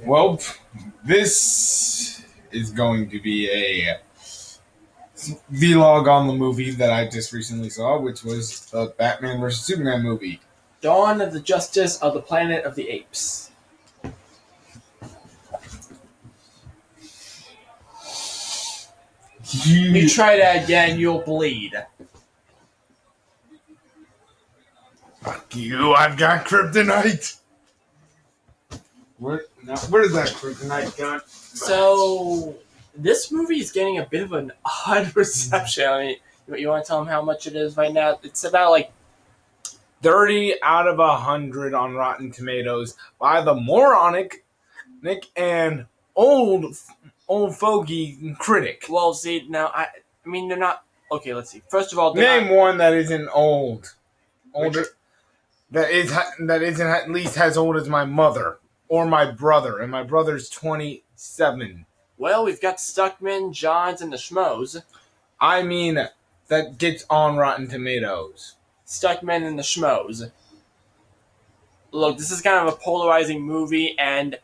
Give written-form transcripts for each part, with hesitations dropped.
Well, this is going to be a vlog on the movie that I just recently saw, which was the Batman vs Superman movie. Dawn of the Justice of the Planet of the Apes. You try that again, you'll bleed. Fuck you! I've got kryptonite. Where does that kryptonite go? So, this movie is getting a bit of an odd reception. I mean, you want to tell them how much it is right now? It's about like 30 out of 100 on Rotten Tomatoes by the moronic Nick and old fogey critic. Well, see, now, I mean, they're not... Okay, let's see. First of all, Name not, one that isn't older. That isn't at least as old as my mother or my brother, and my brother's 27. Well, we've got Stuckman, Johns, and the Schmoes. I mean, that gets on Rotten Tomatoes. Stuckman and the Schmoes. Look, this is kind of a polarizing movie, and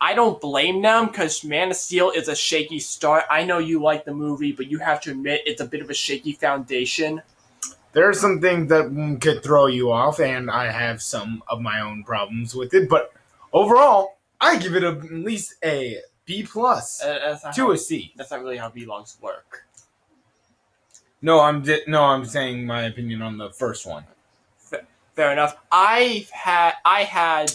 I don't blame them, because Man of Steel is a shaky start. I know you like the movie, but you have to admit it's a bit of a shaky foundation. There are some things that could throw you off, and I have some of my own problems with it, but overall, I give it at least a B plus to a C. That's not really how vlogs work. No, I'm saying my opinion on the first one. Fair enough. I had,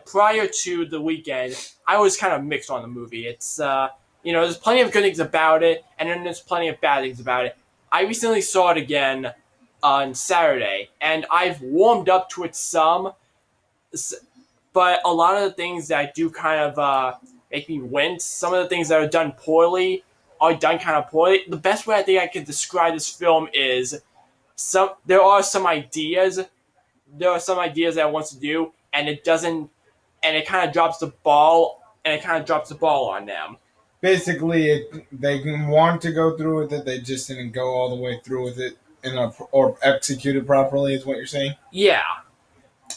prior to the weekend, I was kind of mixed on the movie. It's, there's plenty of good things about it, and then there's plenty of bad things about it. I recently saw it again on Saturday, and I've warmed up to it some, but a lot of the things that do kind of make me wince, some of the things that are done poorly are done kind of poorly. The best way I think I can describe this film is there are some ideas that it wants to do, and it doesn't, and it kind of drops the ball, on them. Basically, they want to go through with it, they just didn't go all the way through with it or execute it properly, is what you're saying? Yeah.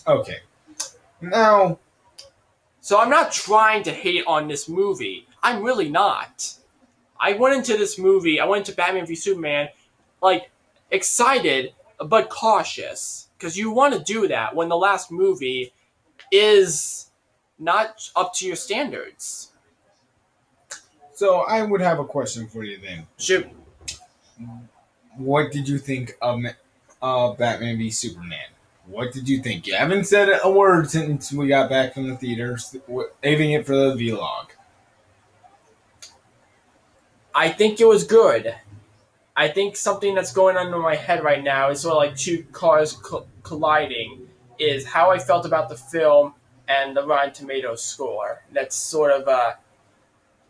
Okay. Now, so I'm not trying to hate on this movie. I'm really not. I went into Batman v Superman, excited, but cautious. Because you want to do that when the last movie is not up to your standards. So I would have a question for you then. Shoot. What did you think of Batman v Superman? What did you think? You haven't said a word since we got back from the theaters, saving it for the vlog. I think it was good. I think something that's going on in my head right now is sort of like two cars colliding, is how I felt about the film and the Rotten Tomatoes score. That's sort of,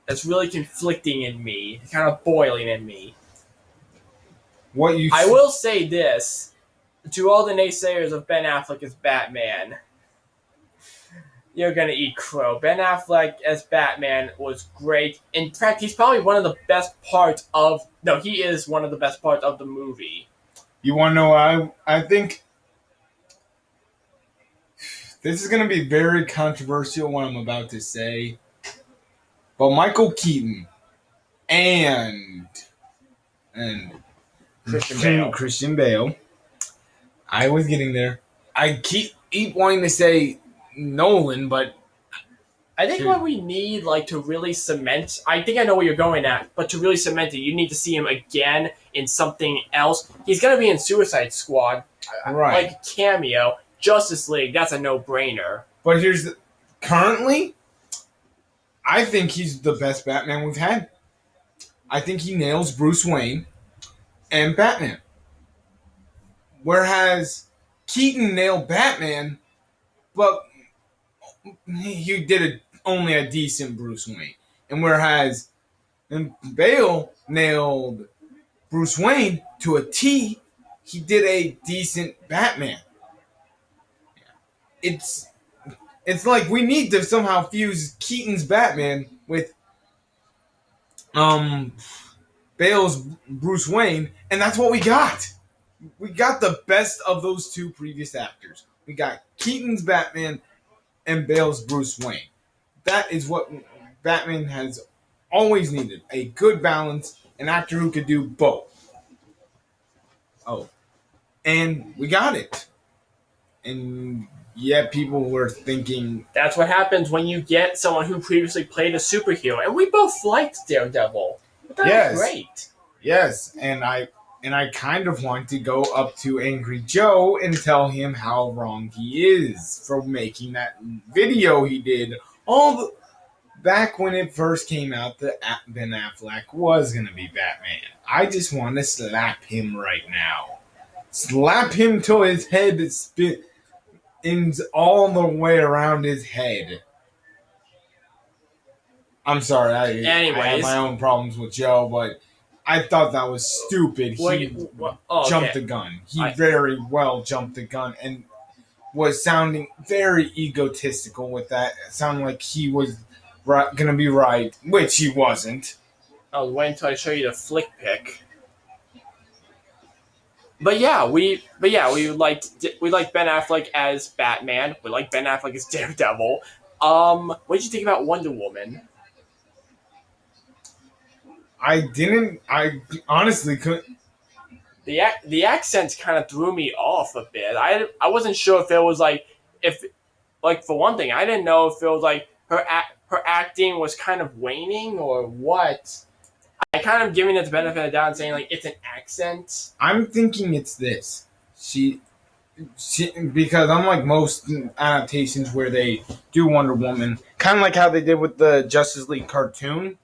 that's really conflicting in me, kind of boiling in me. I will say this, to all the naysayers of Ben Affleck as Batman, you're gonna eat crow. Ben Affleck as Batman was great. In fact, he's probably one of the best parts of... No, he is one of the best parts of the movie. You want to know why? I think this is going to be very controversial, what I'm about to say. But Michael Keaton and Christian Bale. I was getting there. I keep wanting to say Nolan, but I think what we need, to really cement... I think I know where you're going at, but to really cement it, you need to see him again in something else. He's going to be in Suicide Squad. Right. Like a cameo. Justice League, that's a no-brainer. But currently, I think he's the best Batman we've had. I think he nails Bruce Wayne and Batman. Whereas Keaton nailed Batman, but he did only a decent Bruce Wayne. And whereas Bale nailed Bruce Wayne to a T, he did a decent Batman. It's like we need to somehow fuse Keaton's Batman with Bale's Bruce Wayne, and that's what we got. We got the best of those two previous actors. We got Keaton's Batman and Bale's Bruce Wayne. that is what Batman has always needed: a good balance, an actor who could do both. Oh, and we got it. And yet people were thinking, That's what happens when you get someone who previously played a superhero, and we both liked Daredevil. But that was yes, great. yes, and I kind of want to go up to Angry Joe and tell him how wrong he is for making that video he did all the back when it first came out that Ben Affleck was gonna be Batman. I just want to slap him right now. Slap him till his head spins all the way around his head. I'm sorry, I have my Anyways, own problems with Joe, but I thought that was stupid. He jumped okay. the gun. He I, very well jumped the gun and was sounding very egotistical with that. It sounded like he was gonna be right, which he wasn't. I was waiting until I show you the flick pic. But yeah, we liked Ben Affleck as Batman. We like Ben Affleck as Daredevil. What did you think about Wonder Woman? I didn't. I honestly couldn't. The accents kind of threw me off a bit. I wasn't sure if it was like if like for one thing I didn't know if it was like her acting was kind of waning or what. I kind of giving it the benefit of the doubt and saying like it's an accent. I'm thinking it's this. Because unlike most adaptations where they do Wonder Woman, kind of like how they did with the Justice League cartoon,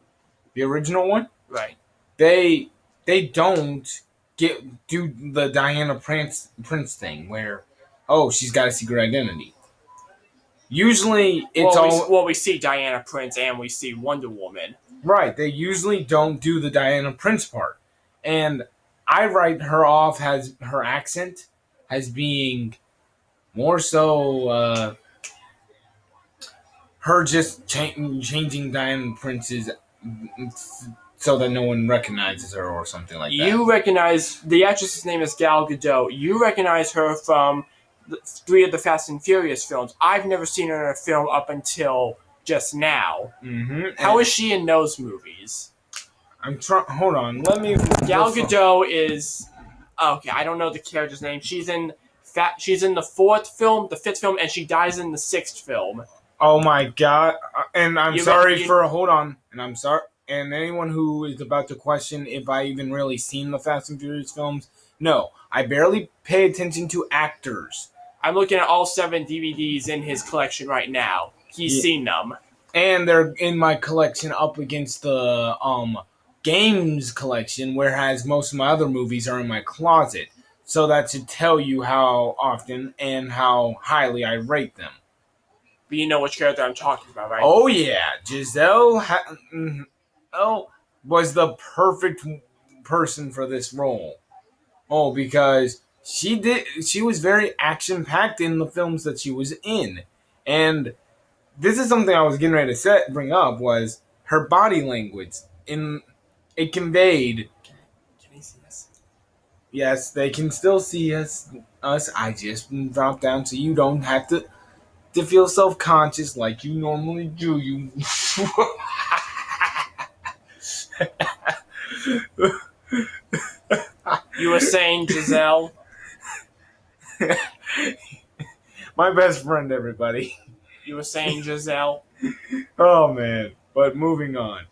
the original one, Right. they they don't do the Diana Prince thing where, oh, she's got a secret identity. Usually it's We see Diana Prince and we see Wonder Woman. right. They usually don't do the Diana Prince part, and I write her off as her accent as being more so her just changing Diana Prince's so that no one recognizes her or something like that. You recognize the actress's name is Gal Gadot. You recognize her from three of the Fast and Furious films. I've never seen her in a film up until just now. Mm-hmm. How is she in those movies? I'm trying. Hold on. Let me. Gal Gadot is okay. I don't know the character's name. She's in the fourth film, the fifth film, and she dies in the sixth film. Oh my god! And I'm You sorry you- for hold on. And I'm sorry. And anyone who is about to question if I even really seen the Fast and Furious films, no, I barely pay attention to actors. I'm looking at all 7 DVDs in his collection right now. He's seen them. And they're in my collection up against the games collection, whereas most of my other movies are in my closet. So that should tell you how often and how highly I rate them. But you know which character I'm talking about, right? Oh yeah, Giselle was the perfect person for this role. Oh, because she was very action packed in the films that she was in, and this is something I was getting ready to bring up was her body language. In it conveyed. Can he see us? Yes, they can still see us. I just dropped down so you don't have to feel self conscious like you normally do. You. You were saying Giselle. My best friend, everybody. You were saying Giselle. Oh man! But moving on.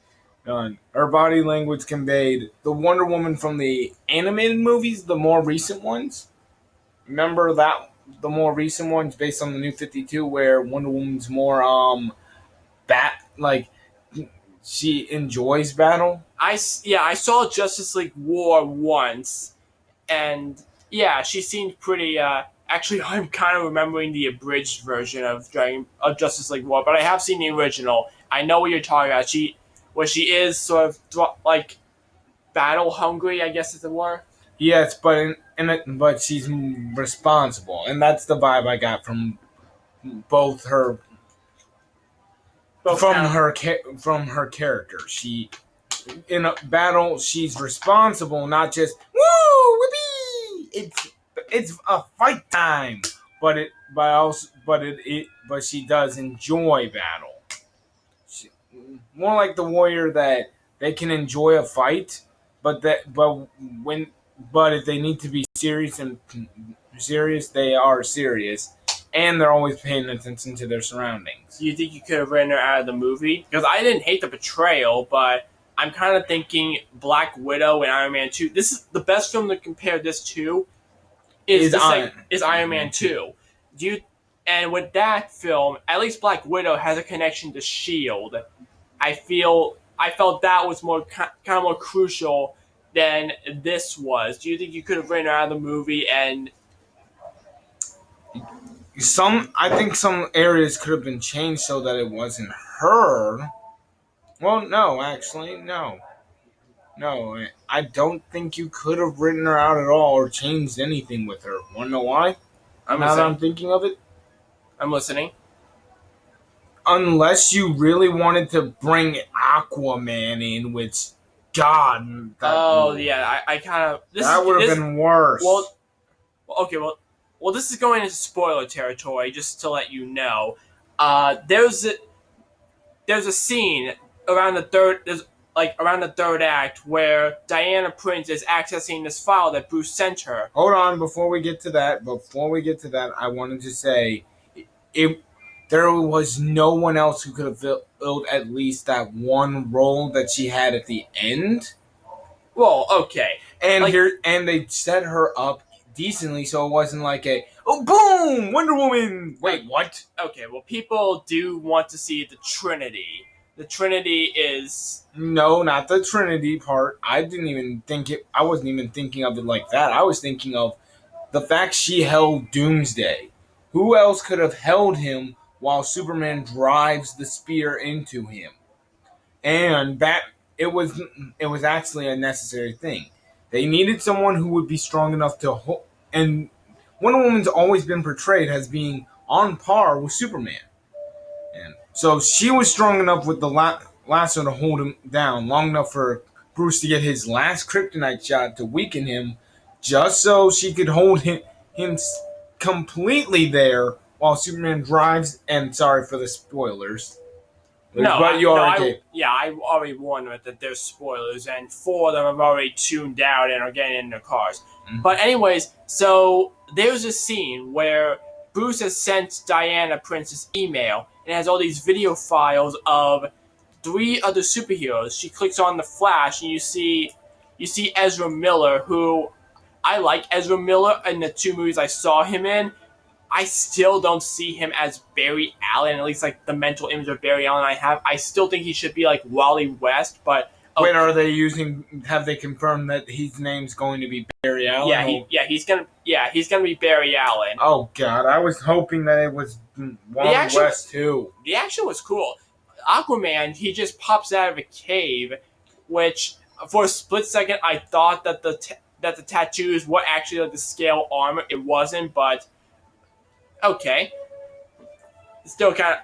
Her body language conveyed the Wonder Woman from the animated movies, the more recent ones. Remember that the more recent ones based on the New 52, where Wonder Woman's more like she enjoys battle. I saw Justice League War once, and yeah, she seemed pretty. Actually, I'm kind of remembering the abridged version of Justice League War, but I have seen the original. I know what you're talking about. She is sort of like battle hungry, I guess is the word. Yes, but she's responsible, and that's the vibe I got from both her Both now. from her character. She in a battle, she's responsible, not just woo whippy. It's a fight time, but she does enjoy battle. more like the warrior that they can enjoy a fight, when but if they need to be serious, they are serious, and they're always paying attention to their surroundings. Do you think you could have written her out of the movie? Because I didn't hate the portrayal, but I'm kind of thinking Black Widow and Iron Man 2. This is the best film to compare this to is Iron Man 2. Do you and with that film, at least Black Widow has a connection to Shield. I felt that was more kind of more crucial than this was. Do you think you could have written her out of the movie and I think some areas could have been changed so that it wasn't her. Well, no, actually, no. No, I don't think you could have written her out at all or changed anything with her. Want to know why? I'm Now that I'm listening. thinking of it, I'm listening. unless you really wanted to bring Aquaman in, which, God, Oh yeah, I kind of that would have been worse. Okay, this is going into spoiler territory. Just to let you know, there's a scene around around the third act where Diana Prince is accessing this file that Bruce sent her. Hold on, before we get to that, I wanted to say, it. There was no one else who could have filled at least that one role that she had at the end. Well, okay, And they set her up decently, so it wasn't like boom, Wonder Woman. Wait, what? okay. Well, people do want to see the Trinity. The Trinity is No, not the Trinity part. I didn't even think it. I wasn't even thinking of it like that. I was thinking of the fact she held Doomsday. Who else could have held him while Superman drives the spear into him? And that it was actually a necessary thing. They needed someone who would be strong enough to hold. And Wonder Woman's always been portrayed as being on par with Superman. And so she was strong enough with the lasso to hold him down long enough for Bruce to get his last kryptonite shot to weaken him, just so she could hold him completely there while Superman drives. And sorry for the spoilers. no, But you already yeah, I already warned them that there's spoilers, and 4 of them have already tuned out and are getting in their cars. Mm-hmm. But anyways, so there's a scene where Bruce has sent Diana Prince's email and has all these video files of 3 other superheroes. She clicks on the flash and you see Ezra Miller, who I like Ezra Miller in the 2 movies I saw him in. I still don't see him as Barry Allen, at least like the mental image of Barry Allen I have. I still think he should be like Wally West, but wait, have they confirmed that his name's going to be Barry Allen? he's gonna be Barry Allen. Oh God, I was hoping that it was Wally West too. The action was cool. Aquaman, he just pops out of a cave, which for a split second I thought that the tattoos were actually like the scale armor. It wasn't, but okay. Still kind of,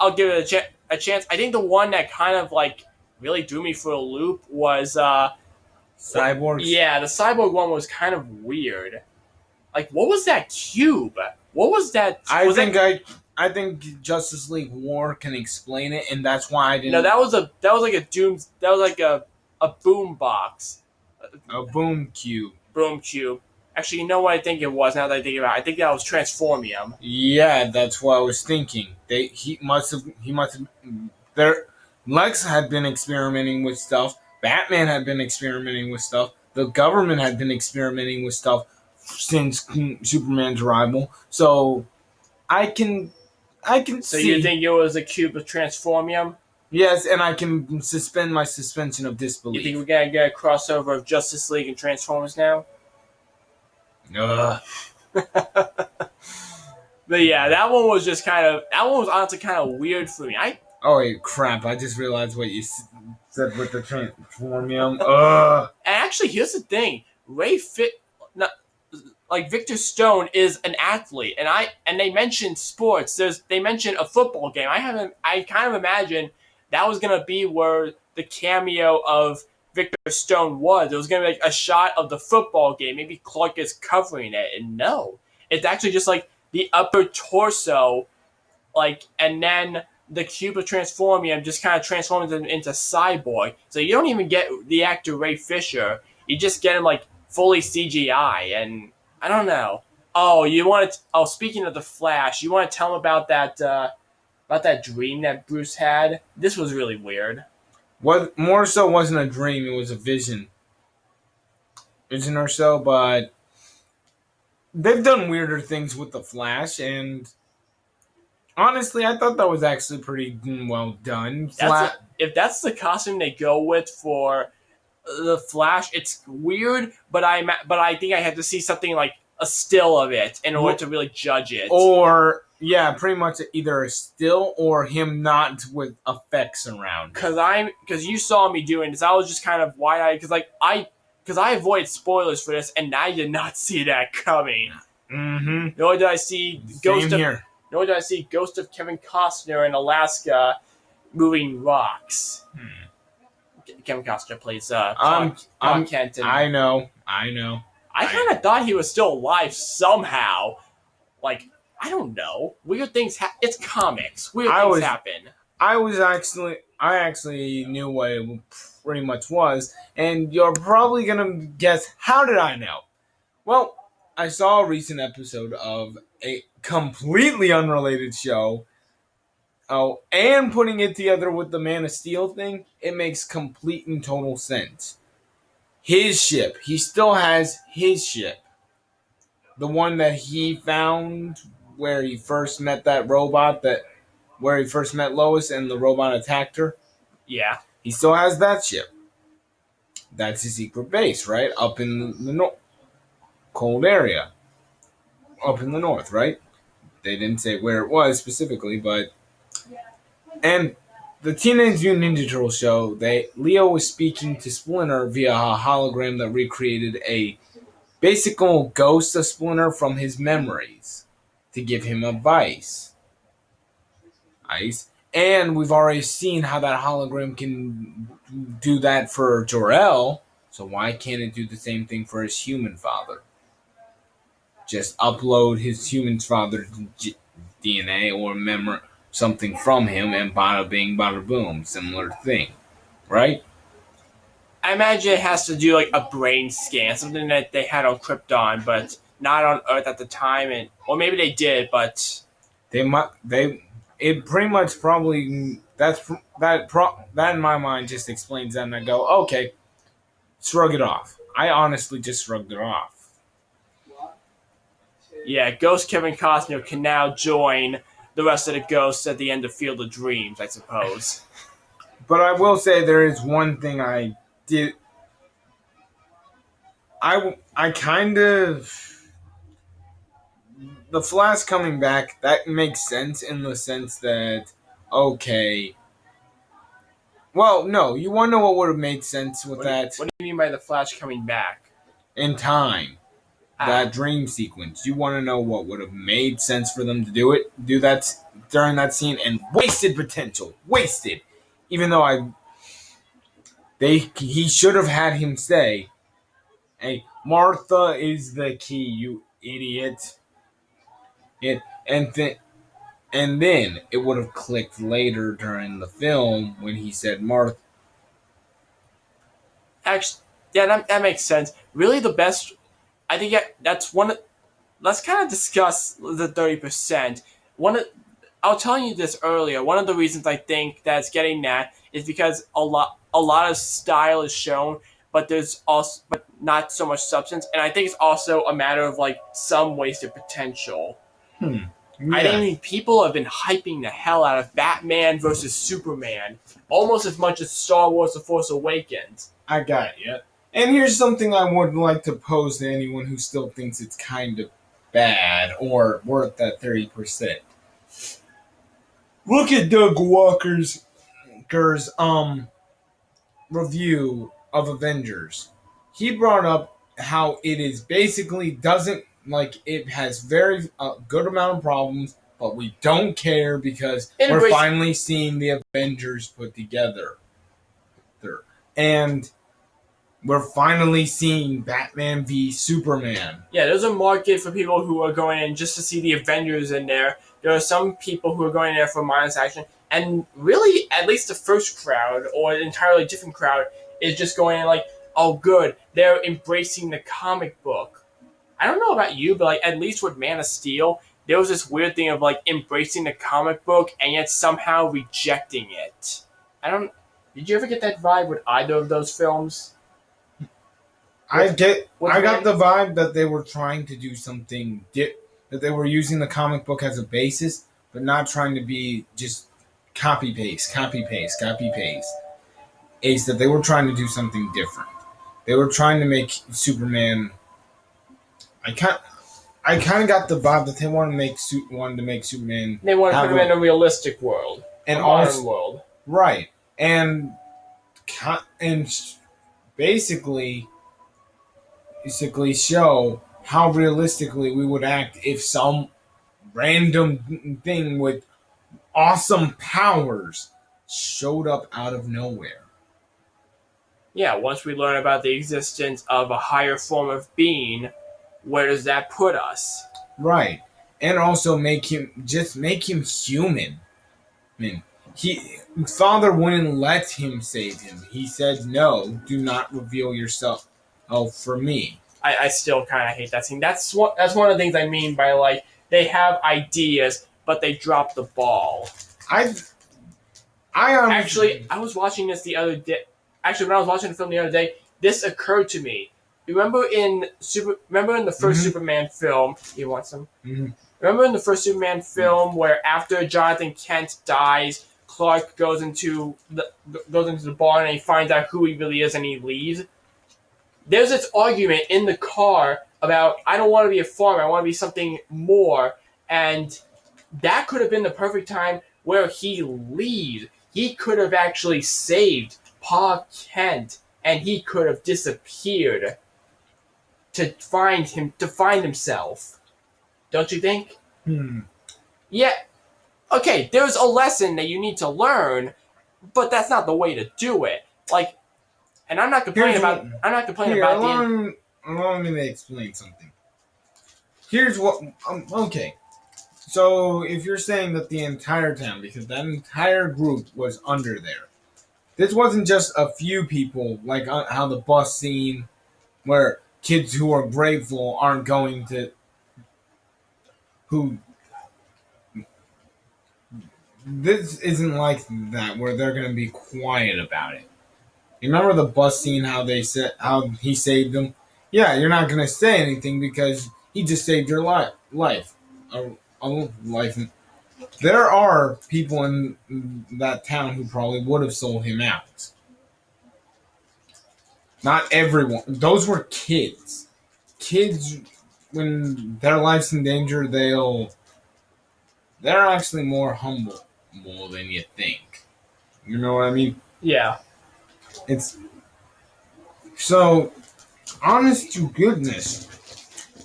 I'll give it a chance. I think the one that kind of like really threw me for a loop was Cyborgs. Yeah, the cyborg one was kind of weird. Like, what was that cube? What was that? I think Justice League War can explain it, and that's why I didn't. No, that was like a boom box. A boom cube. Boom cube. Actually, you know what I think it was. Now that I think about it, I think that was Transformium. Yeah, that's what I was thinking. He must have. Lex had been experimenting with stuff. Batman had been experimenting with stuff. The government had been experimenting with stuff since Superman's arrival. So I can So see. you think it was a cube of Transformium? Yes, and I can suspend my suspension of disbelief. You think we're gonna get a crossover of Justice League and Transformers now? Ugh. But yeah, that one was honestly kind of weird for me. Oh wait, crap! I just realized what you said with the Transformium. Ugh. And actually, here's the thing: Victor Stone is an athlete, and they mentioned sports. They mentioned a football game. I kind of imagine that was gonna be where the cameo of Victor Stone was. It was gonna be like a shot of the football game. Maybe Clark is covering it, and no, it's actually just like the upper torso, and then the cube of transformium just kind of transforms him into cyborg. So you don't even get the actor Ray Fisher. You just get him like fully CGI, and I don't know. Oh, you want to? Oh, speaking of the Flash, you want to tell him about that dream that Bruce had? This was really weird. What more so wasn't a dream; it was a vision or so. But they've done weirder things with the Flash, and honestly, I thought that was actually pretty well done. If that's the costume they go with for the Flash, it's weird. But I think I have to see something like a still of it in order to really judge it. Or yeah, pretty much either a still or him not with effects around. Because you saw me doing this, I was just kind of wide eyed because I avoid spoilers for this, and I did not see that coming. Mm-hmm. Nor did I see Nor did I see Ghost of Kevin Costner in Alaska moving rocks. Kevin Costner plays Clark Kent. I know. I kind of thought he was still alive somehow. Like, I don't know. Weird things it's comics. Weird things happen. I actually knew what it pretty much was, and you're probably gonna guess, how did I know? Well, I saw a recent episode of a completely unrelated show. Oh, and putting it together with the Man of Steel thing, it makes complete and total sense. His ship, he still has his ship. The one that he found where he first met that robot, where he first met Lois and the robot attacked her. Yeah. He still has that ship. That's his secret base, right? Up in the cold area. Up in the north, right? They didn't say where it was specifically, but... And the Teenage Mutant Ninja Turtle show, Leo was speaking to Splinter via a hologram that recreated a basic ghost of Splinter from his memories to give him advice. And we've already seen how that hologram can do that for Jor-El, so why can't it do the same thing for his human father? Just upload his human father's DNA or memory, something from him, and bada bing, bada boom, similar thing, right? I imagine it has to do like a brain scan, something that they had on Krypton, but not on Earth at the time, or maybe they did, but it pretty much probably that in my mind just explains that, and I go, okay, shrug it off. I honestly just shrugged it off. Yeah, Ghost Kevin Costner can now join the rest of the ghosts at the end of Field of Dreams, I suppose. But I will say there is one thing I did. I kind of... The Flash coming back, that makes sense in the sense that, okay... Well, no, you want to know what would have made sense with that? What do you mean by the Flash coming back? In time. That dream sequence. You want to know what would have made sense for them to do that during that scene, and wasted potential. Wasted. Even though he should have had him say, "Hey, Martha is the key, you idiot." And then it would have clicked later during the film when he said Martha. Actually, yeah, that makes sense. Really, the best. I think that's one. Let's kind of discuss the 30%. I was telling you this earlier. One of the reasons I think that's getting that is because a lot of style is shown, but not so much substance. And I think it's also a matter of like some wasted potential. Yeah. I mean, people have been hyping the hell out of Batman versus Superman almost as much as Star Wars: The Force Awakens. I got you. And here's something I would like to pose to anyone who still thinks it's kind of bad or worth that 30%. Look at Doug Walker's review of Avengers. He brought up how it is basically doesn't, like, it has very good amount of problems, but we don't care because we're finally seeing the Avengers put together. And we're finally seeing Batman v Superman. Yeah, there's a market for people who are going in just to see the Avengers in there. There are some people who are going in there for minus action. And really, at least the first crowd or an entirely different crowd is just going like, "Oh, good, they're embracing the comic book." I don't know about you, but like at least with Man of Steel, there was this weird thing of like embracing the comic book and yet somehow rejecting it. I don't. Did you ever get that vibe with either of those films? With I got Man? the vibe that they were trying to do something that they were using the comic book as a basis, but not trying to be just copy paste, copy paste, copy paste. Ace that they were trying to do something different. They were trying to make Superman. I can't. I kind of got the vibe that they wanted to make Superman They want to put have him in a realistic world, a and modern also world. right and and basically basically show how realistically we would act if some random thing with awesome powers showed up out of nowhere. Yeah, once we learn about the existence of a higher form of being, where does that put us? Right. And also make him human. I mean, he father wouldn't let him save him. He said, "No, do not reveal yourself. Oh, for me." I still kind of hate that scene. That's one of the things I mean by like they have ideas, but they drop the ball. I I honestly, Actually, I was watching this the other day. Actually, when I was watching the film the other day, this occurred to me. Remember in the 1st Mhm. Superman film? You want some? Mhm. Remember in the first Superman film where after Jonathan Kent dies, Clark goes into the bar and he finds out who he really is and he leaves. There's this argument in the car about I don't want to be a farmer, I want to be something more, and that could have been the perfect time where he leaves. He could have actually saved Pa Kent, and he could have disappeared to find himself. Don't you think? hmm. Yeah. Okay, there's a lesson that you need to learn, but that's not the way to do it. Like, and Here's what. I'm not complaining Here, about the allow me to explain something. Here's what. Okay. So if you're saying that the entire town, because that entire group was under there, this wasn't just a few people, like how the bus scene, where kids who are grateful aren't going to, who, this isn't like that, where they're going to be quiet about it. You remember the bus scene, how they said, how he saved them? Yeah, you're not going to say anything because he just saved your life. A life. There are people in that town who probably would have sold him out. Not everyone. Those were kids. Kids, when their life's in danger, they're actually more humble more than you think. You know what I mean? yeah. It's so honest to goodness.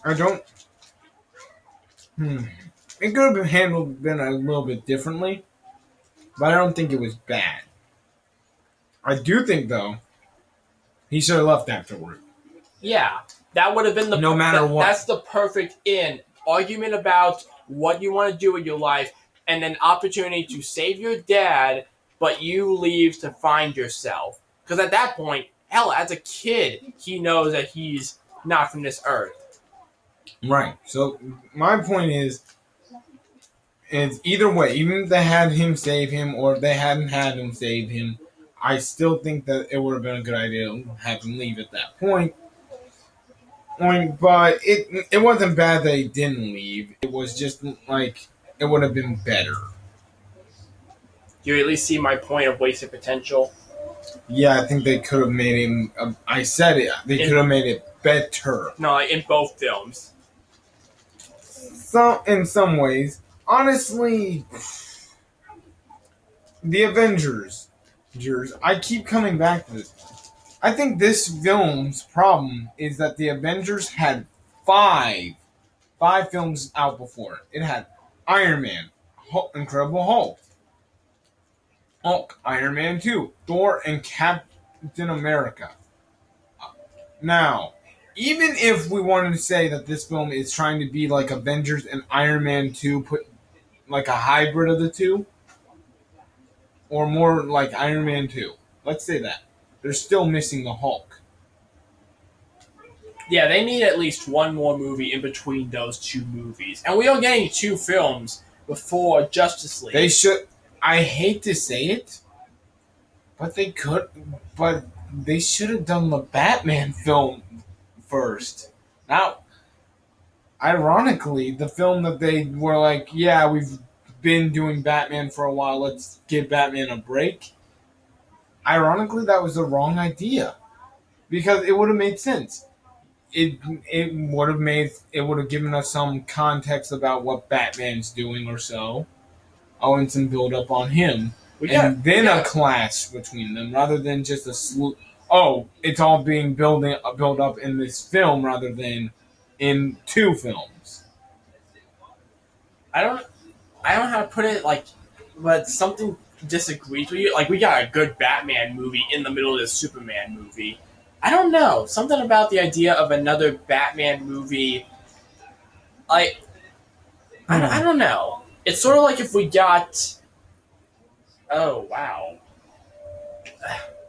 I don't. Hmm. It could have been handled been a little bit differently, but I don't think it was bad. I do think though he should have left afterward. Yeah, that would have been No matter what. That's the perfect in argument about what you want to do with your life, and an opportunity to save your dad, but you leave to find yourself. Because at that point, hell, as a kid, he knows that he's not from this earth. Right. So my point is either way, even if they had him save him or if they hadn't had him save him, I still think that it would have been a good idea to have him leave at that point. But it wasn't bad that he didn't leave. It was just like it would have been better. You at least see my point of wasted potential. Yeah, I think they could have made him. I said it. They could have made it better. No, like in both films. So in some ways, honestly, the Avengers. I keep coming back to this. I think this film's problem is that the Avengers had five five films out before it. It had Iron Man, Incredible Hulk, Iron Man 2, Thor, and Captain America. Now, even if we wanted to say that this film is trying to be like Avengers and Iron Man 2, put like a hybrid of the two, or more like Iron Man 2. Let's say that. They're still missing the Hulk. Yeah, they need at least one more movie in between those two movies, and we are getting two films before Justice League. They should. I hate to say it, but they could. But they should have done the Batman film first. Now, ironically, the film that they were like, yeah, we've been doing Batman for a while, let's give Batman a break. Ironically, that was the wrong idea because it would have made sense. It would have given us some context about what Batman's doing or so. Oh, and some build up on him, and then a clash between them rather than just a slew. Oh, it's all being built up in this film rather than in two films. I don't I don't know how to put it, like, but something disagrees with you. Like, we got a good Batman movie in the middle of this Superman movie. I don't know. Something about the idea of another Batman movie, like, I don't know. It's sort of like if we got. Oh, wow.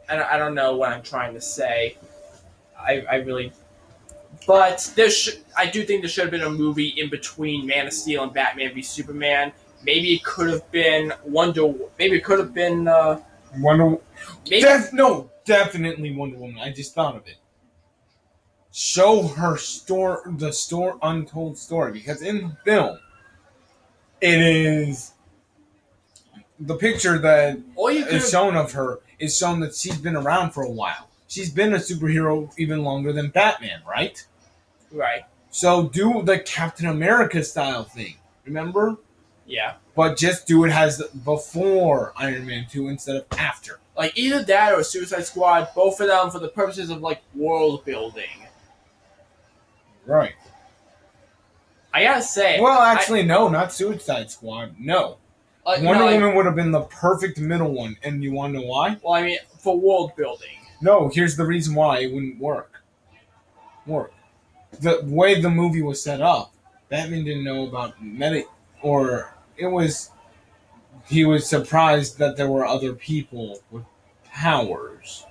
I don't know what I'm trying to say. I really. But I do think there should have been a movie in between Man of Steel and Batman v Superman. Maybe it could have been Wonder. Maybe it could have been. Wonder. Maybe, No, definitely Wonder Woman. I just thought of it. Show her untold story, because in film, it is the picture that is shown of her is shown that she's been around for a while. She's been a superhero even longer than Batman, right? Right. So do the Captain America style thing. Remember? Yeah. But just do it as before Iron Man 2 instead of after. Like, either that or Suicide Squad, both of them for the purposes of, like, world building. Right. I gotta say. Well, actually, no, not Suicide Squad. No. Wonder Woman would have been the perfect middle one, and you want to know why? Well, I mean, for world building. No, here's the reason why it wouldn't work. The way the movie was set up, Batman didn't know about he was surprised that there were other people with powers.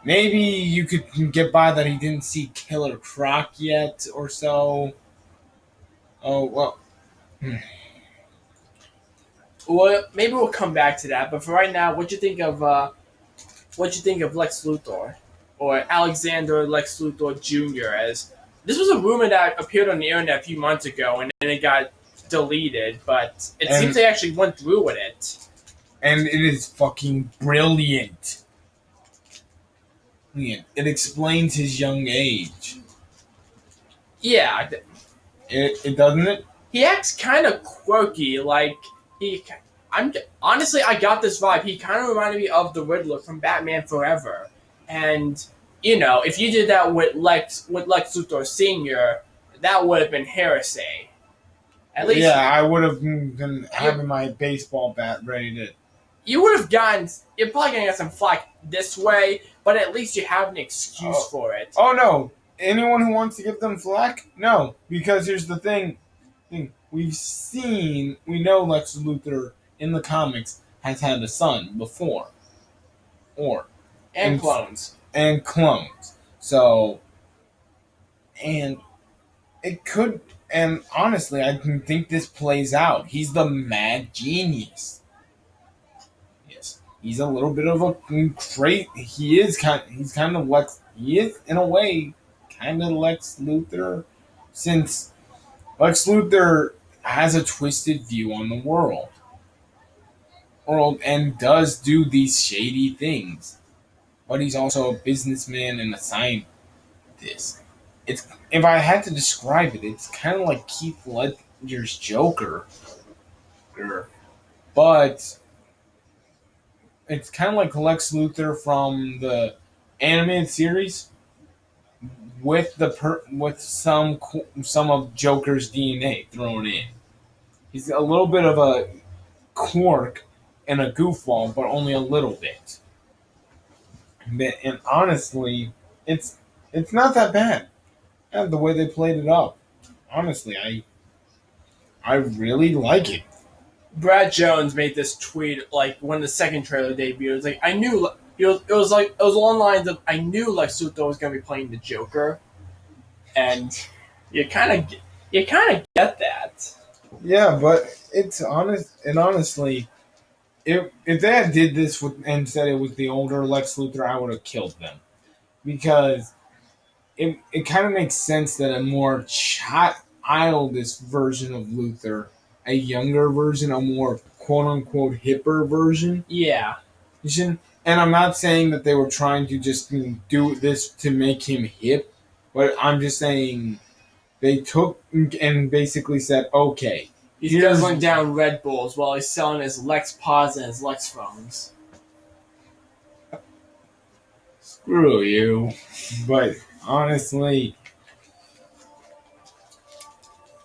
Maybe you could get by that he didn't see Killer Croc yet or so. Oh, well. Well, maybe we'll come back to that. But for right now, what you think of Lex Luthor, or Alexander Lex Luthor Jr.? As this was a rumor that appeared on the internet a few months ago, and then it got deleted. But it seems they actually went through with it, and it is fucking brilliant. It explains his young age. Yeah, it doesn't it. He acts kind of quirky, like honestly, I got this vibe. He kind of reminded me of the Riddler from Batman Forever, and if you did that with Lex Luthor Senior, that would have been heresy. At least, yeah, I would have been having my baseball bat ready to. You would have gotten. You're probably gonna get some flack this way, but at least you have an excuse for it. Oh no! Anyone who wants to give them flack, no, because here's the thing. We know Lex Luthor in the comics has had a son before. Clones. And clones. So, and it could, and honestly, I think this plays out. He's the mad genius. Yes. He's a little bit of a trait. He is in a way, kind of Lex Luthor, since Lex Luthor has a twisted view on the world and does do these shady things, but he's also a businessman and a scientist. If I had to describe it, it's kind of like Heath Ledger's Joker, but it's kind of like Lex Luthor from the animated series with some of Joker's DNA thrown in. He's a little bit of a quirk and a goofball, but only a little bit. And honestly, it's not that bad. And the way they played it up, honestly, I really like it. Brad Jones made this tweet like when the second trailer debuted. It was like I knew it was along the lines of I knew Lex Luthor was going to be playing the Joker, and you kind of you kind of get that. Yeah, but it's honest and honestly, if they had did this and said it was the older Lex Luthor, I would have killed them because it kind of makes sense that a more childish version of Luthor, a younger version, a more quote unquote hipper version. Yeah, You shouldn't. And I'm not saying that they were trying to just do this to make him hip, but I'm just saying they took and basically said, okay, he's here's guzzling down Red Bulls while he's selling his Lex Pods and his Lex phones. screw you. But honestly,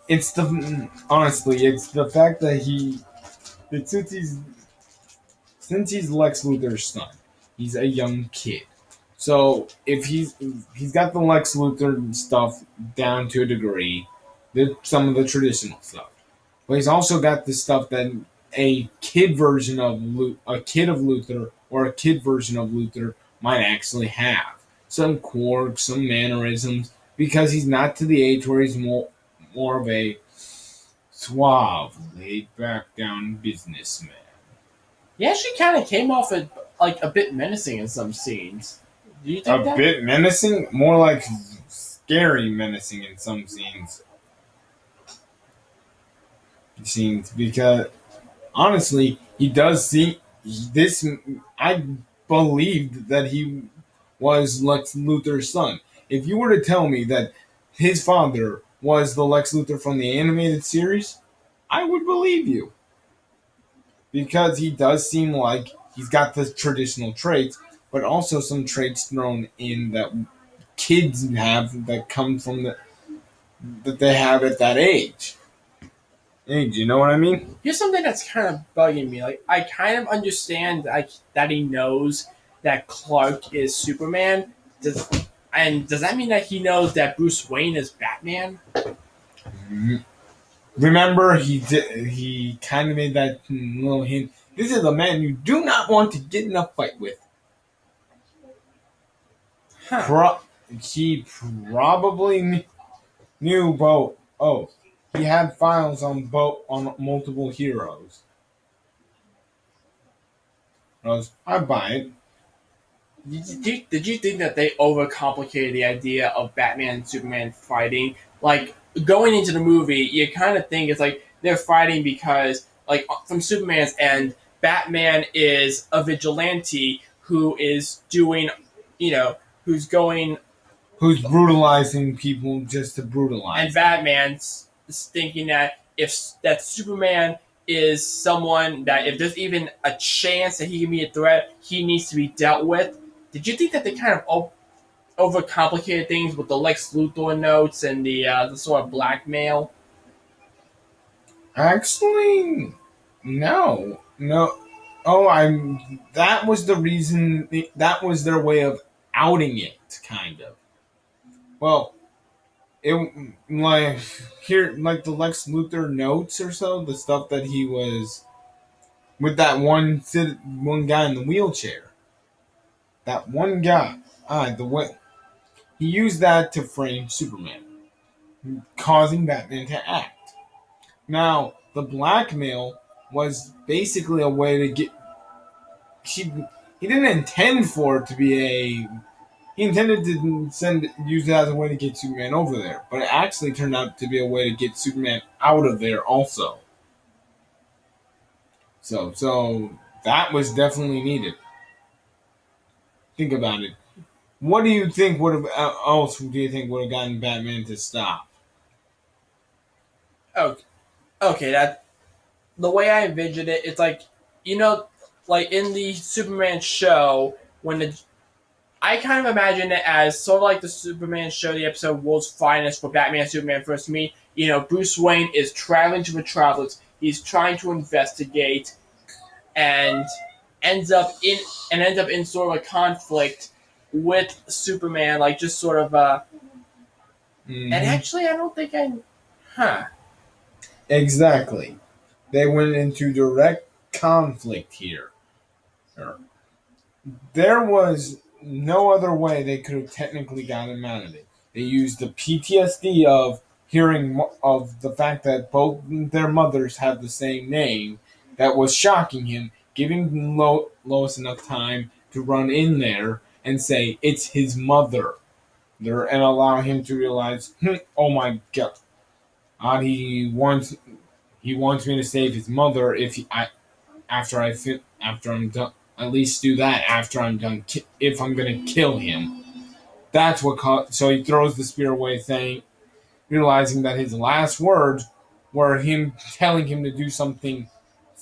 it's the fact that that since he's Lex Luthor's son, he's a young kid. So if he's got the Lex Luthor stuff down to a degree, some of the traditional stuff, but he's also got the stuff that a kid version of a kid of Luthor or a kid version of Luthor might actually have some quirks, some mannerisms, because he's not to the age where he's more of a suave, laid back down businessman. He actually kind of came off like a bit menacing in some scenes. Do you think A that? bit menacing, more like scary menacing in some scenes because honestly, he does see this. I believed that he was Lex Luthor's son. If you were to tell me that his father was the Lex Luthor from the animated series, I would believe you because he does seem like he's got the traditional traits, but also some traits thrown in that kids have that come from that they have at that age. Age, you know what I mean? Here's something that's kind of bugging me. Like, I kind of understand that he knows that Clark is Superman. Does that mean that he knows that Bruce Wayne is Batman? Remember, he kind of made that little hint. This is a man you do not want to get in a fight with. Huh. Pro- he probably knew both. Oh, he had files on multiple heroes. I buy it. Did you think that they overcomplicated the idea of Batman and Superman fighting? Like going into the movie, you kind of think it's like they're fighting because, like, from Superman's end, Batman is a vigilante who is doing, you know, who's going, Who's brutalizing people just to and brutalize them? Batman's thinking that if that Superman is someone that if there's even a chance that he can be a threat, he needs to be dealt with. Did you think that they kind of overcomplicated things with the Lex Luthor notes and the sort of blackmail? Actually, no, no. Oh, I'm. That was the reason. That was their way of outing it, kind of. Well, it like here, like the Lex Luthor notes or so, the stuff that he was with that one guy in the wheelchair. That one guy. The way he used that to frame Superman, causing Batman to act. Now, the blackmail was basically a way to get he he didn't intend for it to be a he intended to use it as a way to get Superman over there, but it actually turned out to be a way to get Superman out of there also. So that was definitely needed. Think about it. What do you think would have else do you think would have gotten Batman to stop? Oh, okay. That the way I envisioned it, it's like you know, like in the Superman show when the I kind of imagine it as sort of like the Superman show, the episode World's Finest, where Batman and Superman first meet. You know, Bruce Wayne is traveling to Metropolis. He's trying to investigate and ends up in sort of a conflict with Superman, like just sort of and Hmm. actually I don't think I huh. Exactly. They went into direct conflict here. There was no other way they could have technically gotten him out of it. They used the PTSD of hearing of the fact that both their mothers have the same name that was shocking him, giving Lois enough time to run in there and say it's his mother there and allow him to realize, oh my god, he wants me to save his mother after I'm done. At least do that after I'm done. If I'm gonna kill him, that's what. So he throws the spear away, saying, realizing that his last words were him telling him to do something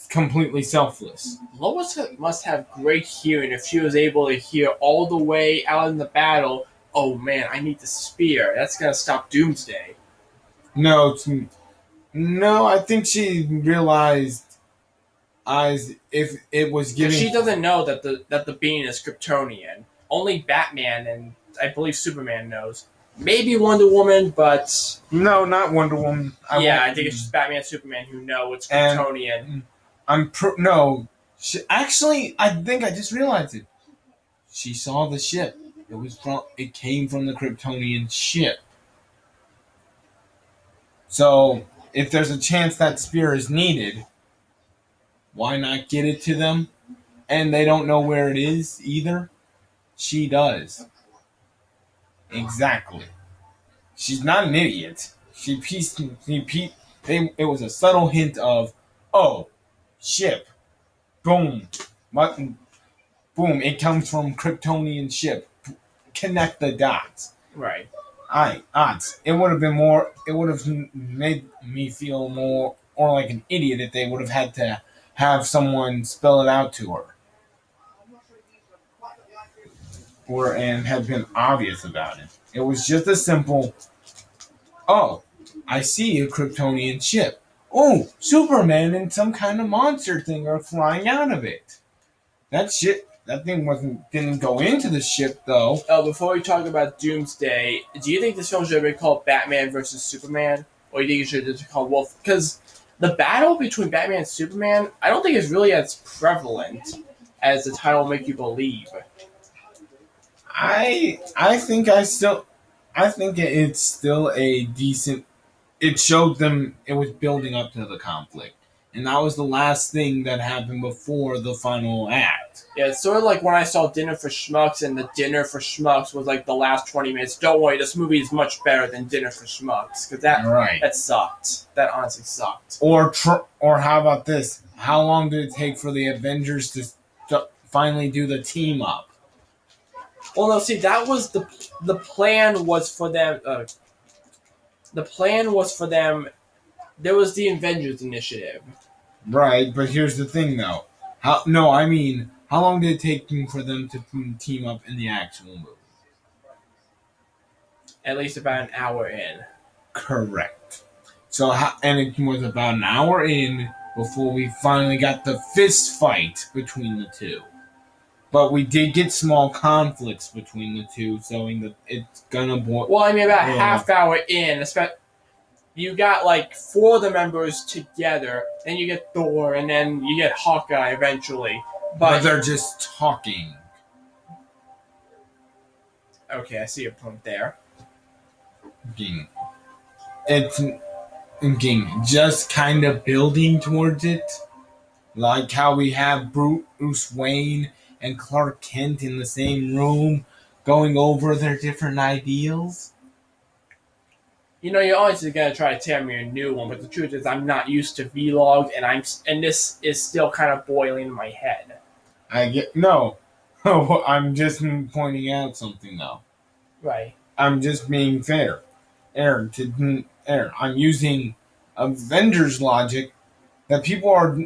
completely selfless. Lois must have great hearing if she was able to hear all the way out in the battle. Oh man, I need the spear. That's gonna stop Doomsday. No, no. I think she realized as if it was Because giving. she doesn't know that the being is Kryptonian. Only Batman and I believe Superman knows. Maybe Wonder Woman, but No, not Wonder Woman. I think it's just Batman and Superman who know it's Kryptonian. And no. Actually, I think I just realized it. She saw the ship. It came from the Kryptonian ship. So if there's a chance that spear is needed, why not get it to them? And they don't know where it is either. She does. Exactly. She's not an idiot. It was a subtle hint of, oh, ship. Boom. Boom. It comes from Kryptonian ship. Connect the dots. Right. Odds. It would have been more. It would have made me feel more or like an idiot if they would have had to have someone spell it out to her, or and had been obvious about it. It was just a simple. Oh, I see a Kryptonian ship. Oh, Superman and some kind of monster thing are flying out of it. That shit. That thing didn't go into the ship though. Oh, before we talk about Doomsday, do you think this film should have been called Batman versus Superman, or do you think it should have just been called Wolf? Because the battle between Batman and Superman, I don't think is really as prevalent as the title will make you believe. I think it's still a decent. It showed them it was building up to the conflict, and that was the last thing that happened before the final act. Yeah, it's sort of like when I saw Dinner for Schmucks, and the Dinner for Schmucks was like the last 20 minutes. Don't worry, this movie is much better than Dinner for Schmucks, because that sucked. That honestly sucked. Or how about this? How long did it take for the Avengers to finally do the team up? Well, no, see, that was the plan was for them. The plan was for them. There was the Avengers Initiative. Right, but here's the thing, though. How long did it take for them to team up in the actual movie? At least about an hour in. Correct. So, and it was about an hour in before we finally got the fist fight between the two. But we did get small conflicts between the two, showing that it's gonna boil. Well, I mean, about half hour in, you got like 4 of the members together, then you get Thor, and then you get Hawkeye eventually. But they're just talking. Okay, I see your point there. It's just kind of building towards it. Like how we have Bruce Wayne and Clark Kent in the same room going over their different ideals. You know, you're always going to try to tell me a new one, but the truth is I'm not used to vlogs, and this is still kind of boiling in my head. No. I'm just pointing out something, though. Right. I'm just being fair. I'm using Avengers logic that people are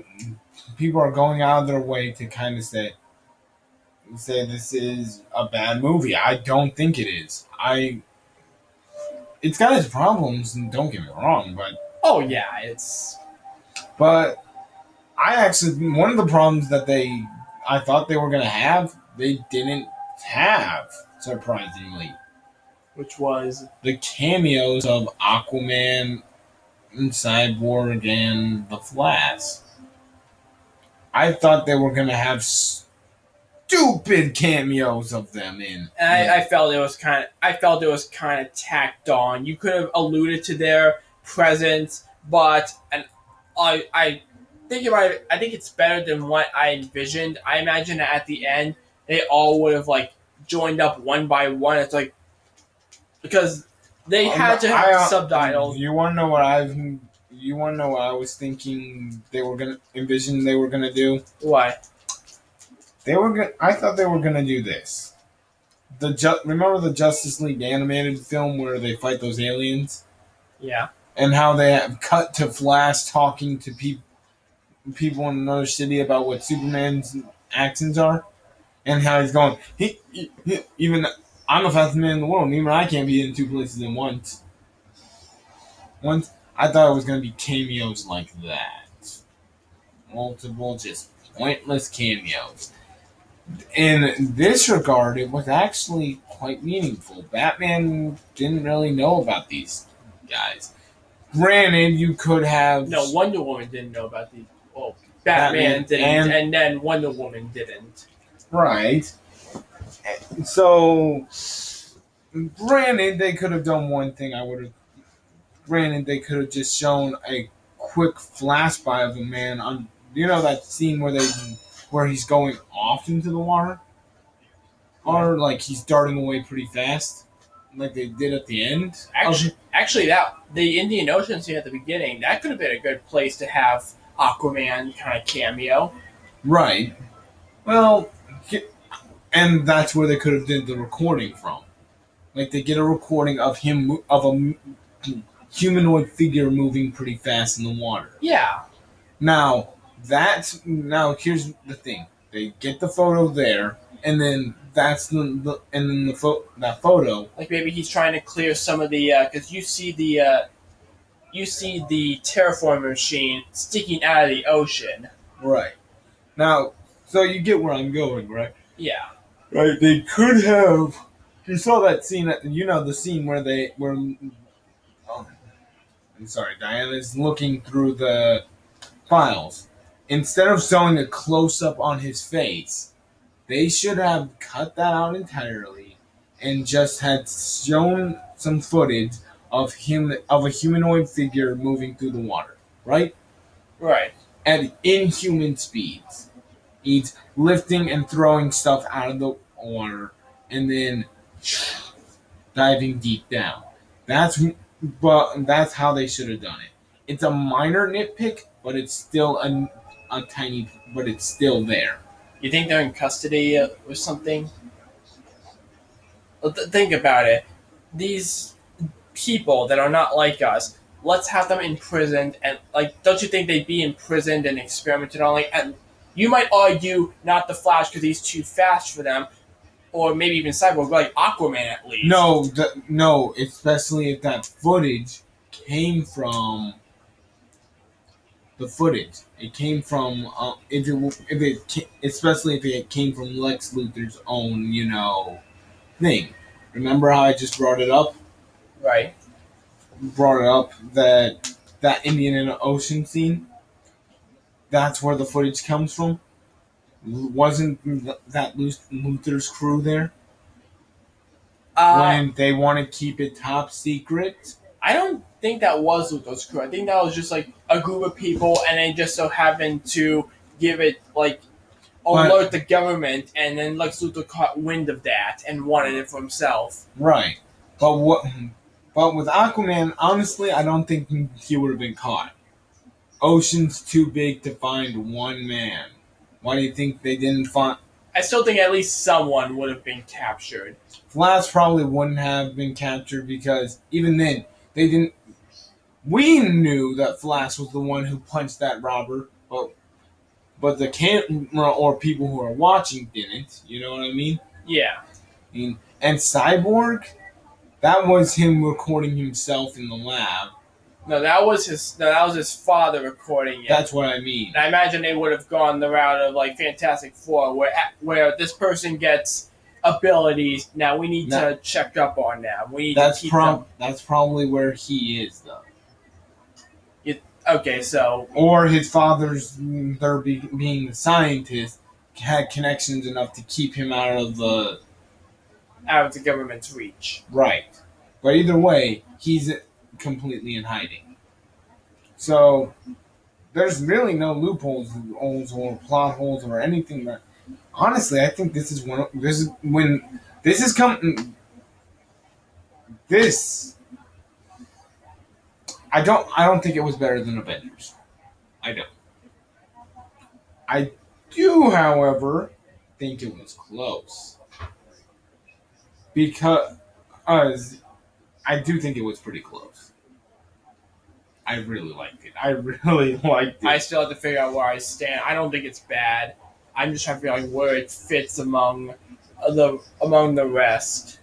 going out of their way to kind of say this is a bad movie. I don't think it is. It's got its problems, and don't get me wrong, but oh yeah, it's. But one of the problems that I thought they were gonna have, they didn't have, surprisingly. Which was the cameos of Aquaman Cyborg and the Flash. I thought they were gonna have stupid cameos of them in. And I felt it was kind of tacked on. You could have alluded to their presence, but and I think about it, I think it's better than what I envisioned. I imagine that at the end they all would have like joined up one by one. It's like because they had to have subtitles. You want to know what I've? You want to know what I was thinking they were gonna envision they were gonna do? Why? They were gonna. I thought they were gonna do this. Remember the Justice League animated film where they fight those aliens? Yeah. And how they have cut to Flash talking to people in another city about what Superman's actions are, and how he's going. Even I'm the fastest man in the world, and even I can't be in two places at once. I thought it was going to be cameos like that, multiple just pointless cameos. In this regard, it was actually quite meaningful. Batman didn't really know about these guys. Granted, you could have No, Wonder Woman didn't know about these. Well, Batman didn't, and then Wonder Woman didn't. Right. So, granted, they could have done one thing. Granted, they could have just shown a quick flash by of a man on. You know that scene where he's going off into the water, or like he's darting away pretty fast, like they did at the end. Actually, that the Indian Ocean scene at the beginning that could have been a good place to have Aquaman kind of cameo. Right. Well, and that's where they could have did the recording from. Like they get a recording of him of a humanoid figure moving pretty fast in the water. Yeah. Now here's the thing: they get the photo there, and then that photo. Like maybe he's trying to clear some of the because you see the terraforming machine sticking out of the ocean. Right. Now, so you get where I'm going, right? Yeah. Right. They could have. You saw that scene. The scene where oh, I'm sorry, Diana's looking through the files. Instead of showing a close up on his face, they should have cut that out entirely and just had shown some footage of a humanoid figure moving through the water, right? Right. At inhuman speeds. He's lifting and throwing stuff out of the water and then diving deep down. That's how they should have done it. It's a minor nitpick, but it's still a tiny, but it's still there. You think they're in custody or something? Think about it. These people that are not like us, let's have them imprisoned and like, don't you think they'd be imprisoned and experimented on? Like, and you might argue not the Flash because he's too fast for them, or maybe even Cyborg, but like Aquaman at least. No, especially if that footage came from the footage. It came from especially if it came from Lex Luthor's own, thing. Remember how I just brought it up? Right. Brought it up that Indian Ocean scene. That's where the footage comes from. Wasn't that Luthor's crew there? When they want to keep it top secret? I don't think that was Luthor's crew. I think that was just like a group of people, and they just so happened to give it like alert the government, and then Lex Luthor caught wind of that and wanted it for himself. Right, but with Aquaman, honestly, I don't think he would have been caught. Ocean's too big to find one man. Why do you think they didn't find? I still think at least someone would have been captured. Flash probably wouldn't have been captured because even then they didn't. We knew that Flash was the one who punched that robber, but the camera or people who are watching didn't. You know what I mean? Yeah. And Cyborg, that was him recording himself in the lab. No, that was his father recording it. That's what I mean. And I imagine they would have gone the route of like Fantastic Four, where this person gets abilities. Now we need to check up on them. We need to keep them. That's probably where he is, though. Okay, so or his father's being the scientist had connections enough to keep him out of the out of the government's reach. right. But either way, he's completely in hiding. So there's really no loopholes or plot holes or anything. That, honestly, I think this is one. This is when this is come. This I don't think it was better than Avengers. I don't. I do, however, think it was close because I do think it was pretty close. I really liked it. I really liked I it. still have to figure out where I stand. I don't think it's bad. I'm just trying to figure out where it fits among the rest.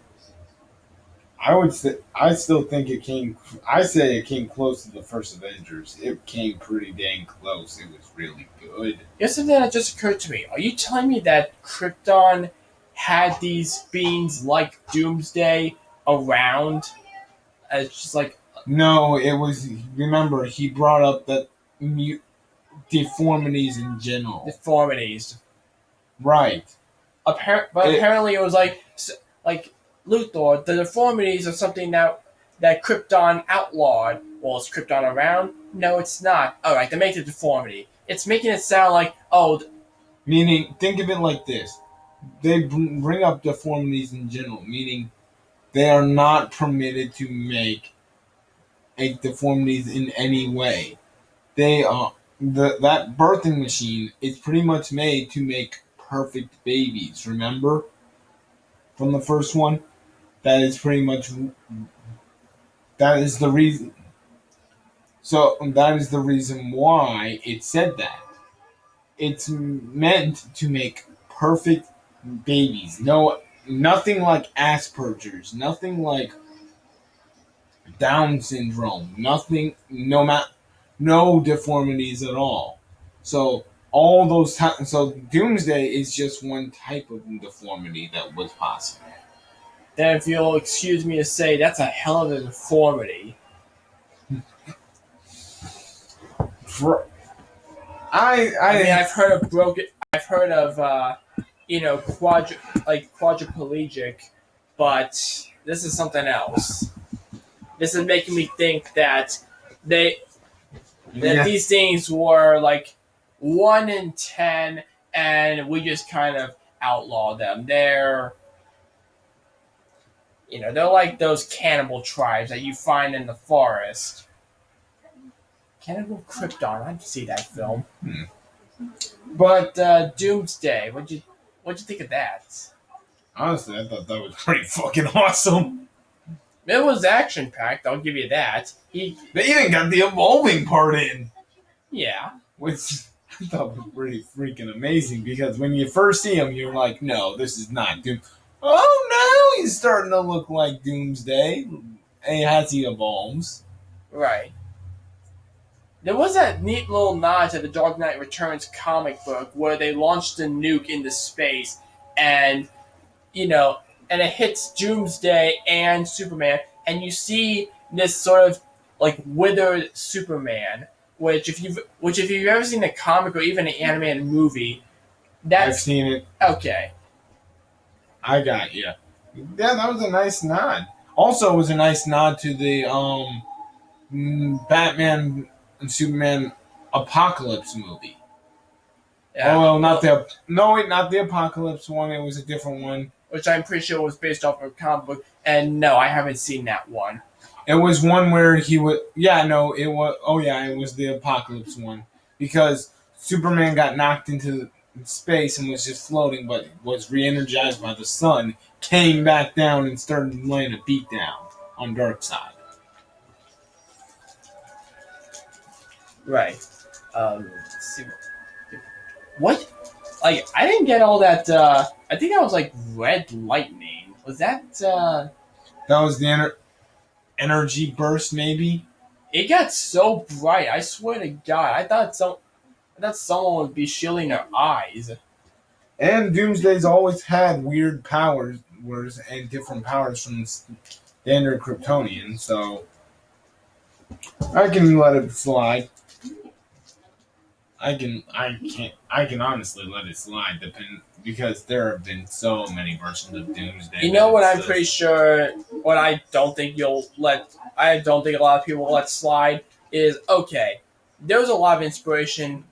I would say I still think it came. I say it came close to the first Avengers. It came pretty dang close. It was really good. Here's something that just occurred to me. Are you telling me that Krypton had these beings like Doomsday around? As just like No, it was. Remember, he brought up that deformities in general. deformities. Right. But It, apparently it was like Luthor. The deformities are something that Krypton outlawed. Well, is Krypton around? No, it's not. All right, they make the deformity. It's making it sound like meaning, think of it like this: they bring up deformities in general, meaning they are not permitted to make deformities in any way. They are that birthing machine is pretty much made to make perfect babies. Remember from the first one, that is pretty much that is the reason. So that is the reason why it said that. It's meant to make perfect babies. No, nothing like Asperger's. Nothing like Down syndrome. Nothing. No deformities at all. So all those times. So Doomsday is just one type of deformity that was possible. then if you'll excuse me to say, that's a hell of a deformity. For, I mean, I I've heard of broken. I've heard of quadriplegic, but this is something else. This is making me think that they that yeah. these things were like 1 in 10, and we just kind of outlaw them. They're like those cannibal tribes that you find in the forest. Cannibal Krypton. I'd see that film. But Doomsday. What'd you think of that? Honestly, I thought that was pretty fucking awesome. It was action packed. I'll give you that. They even got the evolving part in, Yeah, which I thought was pretty freaking amazing because when you first see him, you're like, no, this is not Doom. Oh, now he's starting to look like Doomsday. And as he evolves. right. There was that neat little nod to the Dark Knight Returns comic book where they launched a nuke into space, and you know, and it hits Doomsday and Superman, and you see this sort of like withered Superman, which if you've ever seen a comic or even an animated movie, I've that's seen it. okay. I got you. Yeah, that was a nice nod. Also, it was a nice nod to the Batman and Superman Apocalypse movie. Yeah, Oh well, not the no wait, not the Apocalypse one. It was a different one. which I'm pretty sure was based off of a comic book, and no, I haven't seen that one. It was one where he would. Yeah, no, it was. Oh yeah, it was the Apocalypse one because Superman got knocked into space and was just floating, but was re-energized by the sun, came back down and started laying a beat down on Darkseid. Right. Let's see. What? Like, I didn't get all that. I think that was like red lightning. Was that? That was the energy burst, maybe. It got so bright. I swear to God, I thought someone would be shielding their eyes. And Doomsday's always had weird powers, and different powers from standard Kryptonian, so I can let it slide. I can honestly let it slide, depend because there have been so many versions of Doomsday You that know what? it's I'm pretty just sure. What I don't think you'll let. I don't think a lot of people will let slide is okay. There was a lot of inspiration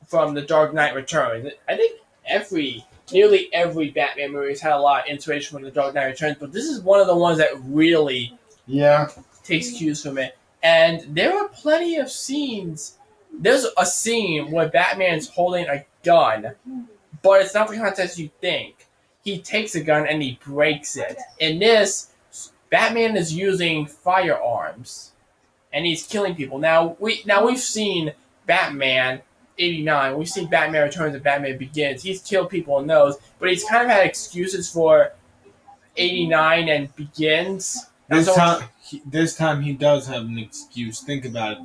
from The Dark Knight Returns. I think nearly every Batman movie has had a lot of inspiration from The Dark Knight Returns, but this is one of the ones that really yeah. takes cues from it. And there are plenty of scenes. There's a scene where Batman's holding a gun, but it's not the context you think. He takes a gun and he breaks it. In this, Batman is using firearms and he's killing people. We've seen Batman 89. We've seen Batman Returns and Batman Begins. He's killed people in those, but he's kind of had excuses for 89 and Begins. This time he does have an excuse. Think about it.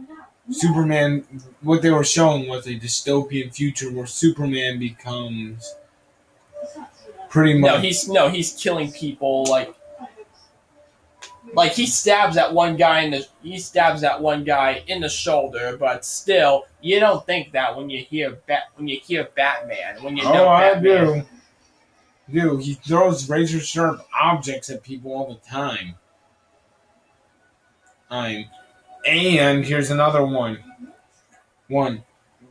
Superman. What they were showing was a dystopian future where Superman becomes pretty No, much. he's killing people like he stabs that one guy in the shoulder, but still you don't think that when you hear Batman, when you Oh, know I Batman. do. Dude, he throws razor sharp objects at people all the time. I'm. And here's another one. One.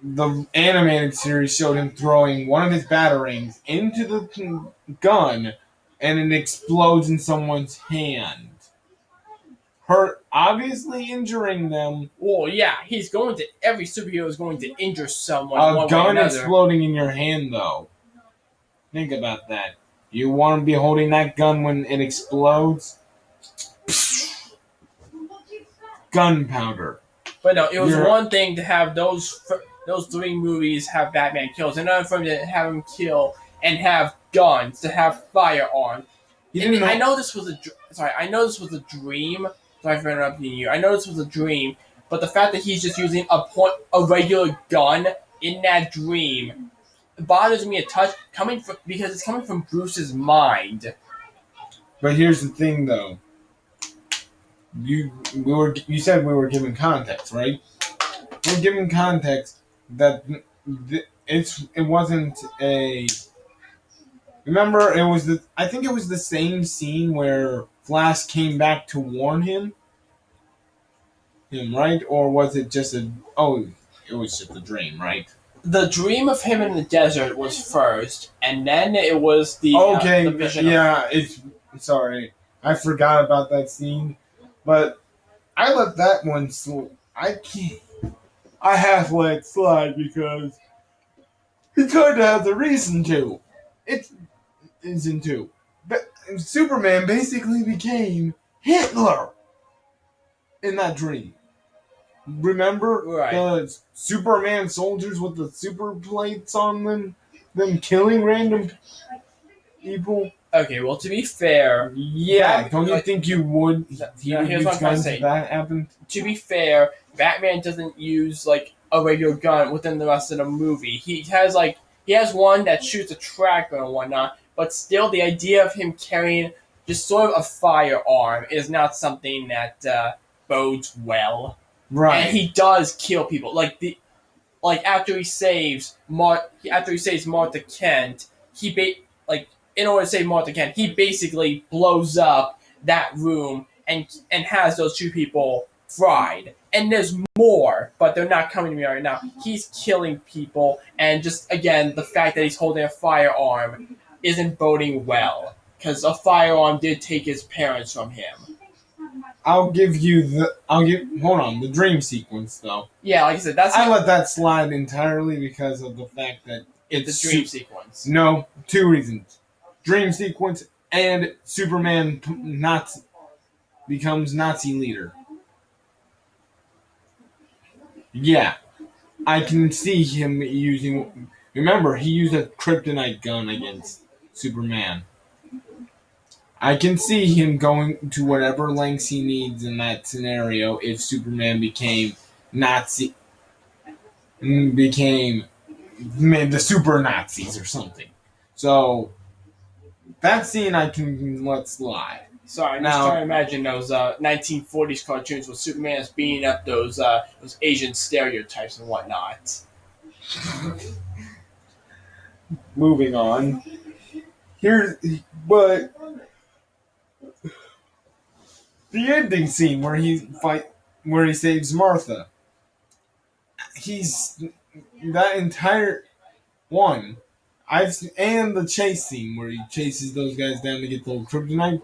The animated series showed him throwing one of his batarangs into the gun, and it explodes in someone's hand. Hurt, obviously injuring them. Well, yeah, every superhero is going to injure someone A one way or gun another. exploding in your hand, though. Think about that. You want to be holding that gun when it explodes? Gunpowder. But no, it was You're. one thing to have those three movies have Batman kills, another for him to have him kill and have guns, to have firearms. You And didn't I know. know this was I know this was a dream. Sorry for interrupting you. I know this was a dream, but the fact that he's just using a regular gun in that dream bothers me a touch. Because it's coming from Bruce's mind. But here's the thing, though. You said we were giving context, right? We're giving context that it wasn't a. Remember, I think it was the same scene where Flash came back to warn him, right? Or was it just a? Oh, it was just a dream, right? The dream of him in the desert was first, and then it was Okay, the vision of. yeah. It's sorry, I forgot about that scene, but I let that one slide. I can't. I half let it slide because he kind of has a reason to. It isn't to. But Superman basically became Hitler in that dream. Remember Right. the Superman soldiers with the super plates on them killing random people? Okay, well, to be fair, Yeah, don't you think you would? He now would here's what use I'm trying to guns say. if that happened. To be fair, Batman doesn't use like a regular gun within the rest of the movie. He has one that shoots a tracker and whatnot, but still, the idea of him carrying just sort of a firearm is not something that bodes well. And Right. he does kill people. After he saves Martha Kent, like in order to save Martha Kent, he basically blows up that room and has those two people fried. And there's more, but they're not coming to me right now. He's killing people, and just again, the fact that he's holding a firearm isn't boding well because a firearm did take his parents from him. I'll give you the. I'll give. Hold on, the dream sequence though. Yeah, like I said, that's I let that slide entirely because of the fact that the dream sequence. No, two reasons: dream sequence and Superman Nazi becomes Nazi leader. Yeah, I can see him using. Remember, he used a kryptonite gun against Superman. I can see him going to whatever lengths he needs in that scenario if Superman Nazi, became the super Nazis or something. So that scene I can let slide. Sorry, I'm just trying to imagine those 1940s cartoons with Superman is beating up those Asian stereotypes and whatnot. Moving on. Here's but the ending scene where he saves Martha. He's that entire one. And the chase scene where he chases those guys down to get the kryptonite.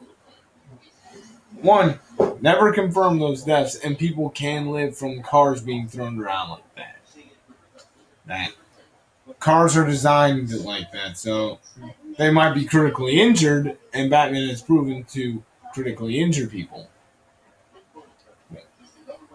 One, never confirm those deaths, and people can live from cars being thrown around like that. That cars are designed like that, so they might be critically injured, and Batman has proven to critically injure people.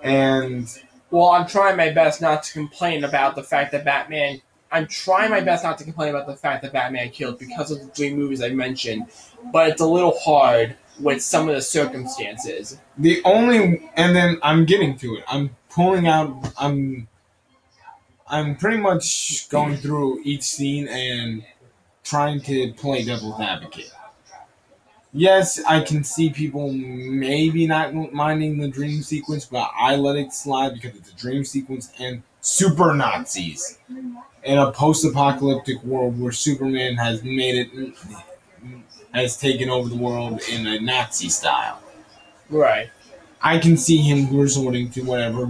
And Well, I'm trying my best not to complain about the fact that Batman. I'm trying my best not to complain about the fact that Batman killed because of the three movies I mentioned, but it's a little hard with some of the circumstances. and then I'm getting to it. I'm pulling out. I'm pretty much going through each scene and trying to play devil's advocate. Yes, I can see people maybe not minding the dream sequence, but I let it slide because it's a dream sequence and super Nazis in a post-apocalyptic world where Superman has taken over the world in a Nazi style. Right. I can see him resorting to whatever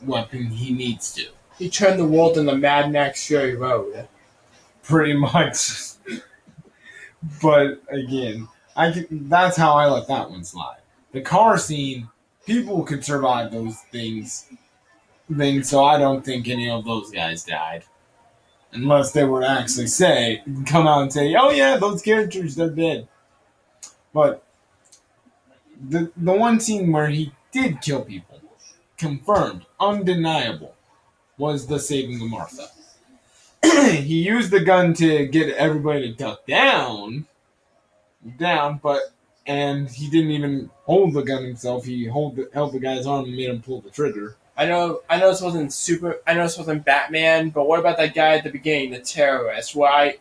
weapon he needs to. He turned the world into Mad Max Fury Road. Pretty much. But again, that's how I let that one slide. The car scene, people could survive those things, so I don't think any of those guys died. Unless they were to actually come out and say, oh yeah, those characters, they're dead. But the one scene where he did kill people, confirmed, undeniable, was the saving of Martha. He used the gun to get everybody to duck down, and he didn't even hold the gun himself. He held the guy's arm and made him pull the trigger. I know this wasn't I know this wasn't Batman, but what about that guy at the beginning, the terrorist? Where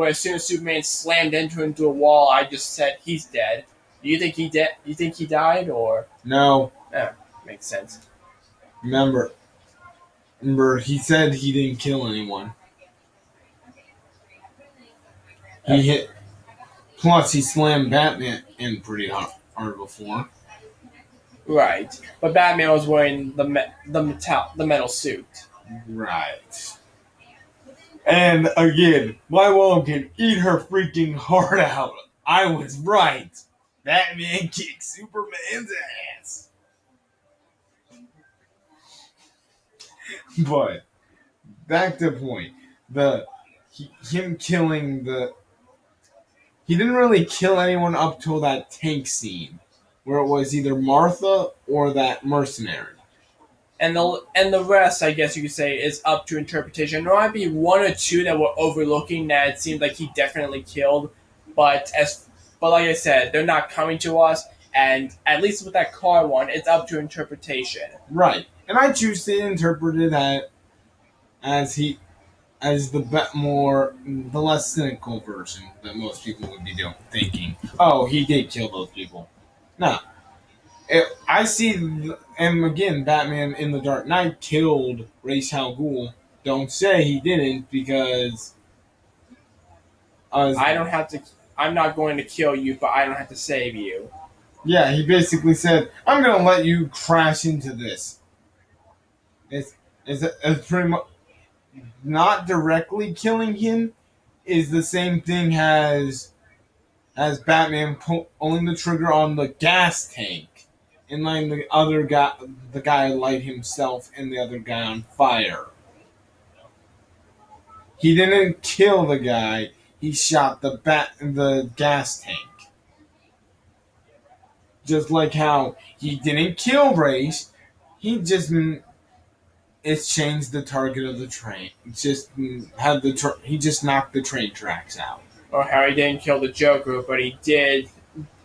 as soon as Superman slammed into a wall, I just said he's dead. Do you think he dead? You think he died or? No. Yeah, makes sense. Remember, he said he didn't kill anyone. He hit. Plus, he slammed Batman in pretty hard before. Right, but Batman was wearing the metal suit. Right. And again, my mom can eat her freaking heart out. I was right. Batman kicked Superman's ass. But back to the point. Him killing the. He didn't really kill anyone up till that tank scene, where it was either Martha or that mercenary. And the rest, I guess you could say, is up to interpretation. There might be one or two that we're overlooking that it seemed like he definitely killed, but like I said, they're not coming to us. And at least with that car one, it's up to interpretation. Right, and I choose to interpret it as the less cynical version that most people would be thinking. Oh, he did kill those people. No, I see, and again, Batman in the Dark Knight killed Ra's al Ghul. Don't say he didn't because I don't have to. I'm not going to kill you, but I don't have to save you. Yeah, he basically said, "I'm going to let you crash into this." It's pretty much not directly killing him. Is the same thing as Batman pulling the trigger on the gas tank and letting the guy light himself and the other guy on fire. He didn't kill the guy. He shot the gas tank. Just like how he didn't kill Race, he just changed the target of the train. He just knocked the train tracks out. Or how he didn't kill the Joker, but he did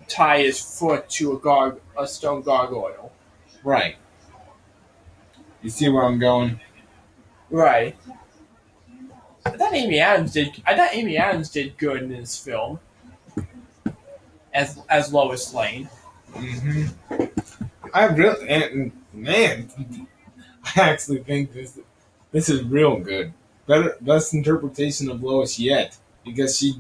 tie his foot to a stone gargoyle. Right. You see where I'm going? Right. I thought Amy Adams did good in this film as Lois Lane. Mm-hmm. Man, I actually think this is real good. best interpretation of Lois yet, because she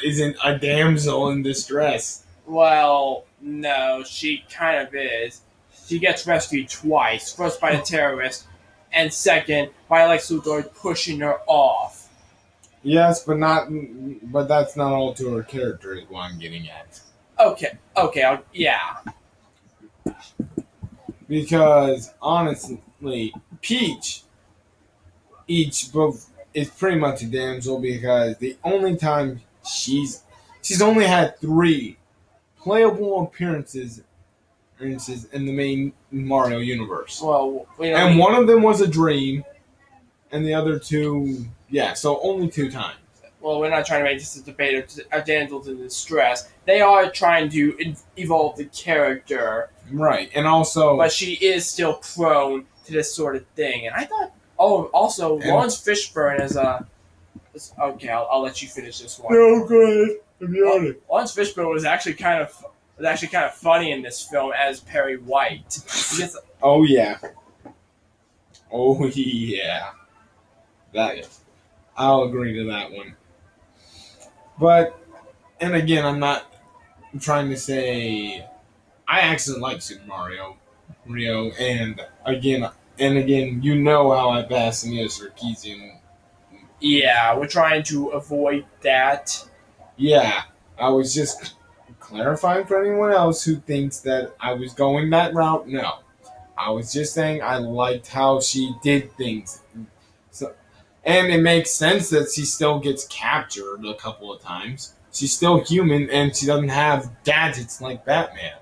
isn't a damsel in distress. Well, no, she kind of is. She gets rescued twice. First by the terrorist, and second by Lex Luthor pushing her off. Yes, but not. But that's not all to her character. Is what I'm getting at. Okay, yeah. Because honestly, Peach each both is pretty much a damsel because the only time she's only had three playable appearances in the main Mario universe, Well, and one of them was a dream, and the other two, yeah, so only two times. Well, we're not trying to make this a debate of damsels in distress. They are trying to evolve the character, Right, and also, but she is still prone to this sort of thing. And I thought, also Lawrence Fishburne is a. Okay, I'll let you finish this one. no, go ahead. Lawrence Fishburne was actually kind of funny in this film as Perry White. Oh yeah, oh yeah, that I'll agree to that one. But and again, I'm not trying to say I actually like Super Mario, Rio, and again, you know how I pass in the Sarkeesian. Yeah, we're trying to avoid that. Yeah, I was just clarifying for anyone else who thinks that I was going that route. No, I was just saying I liked how she did things. So, and it makes sense that she still gets captured a couple of times. She's still human, and she doesn't have gadgets like Batman.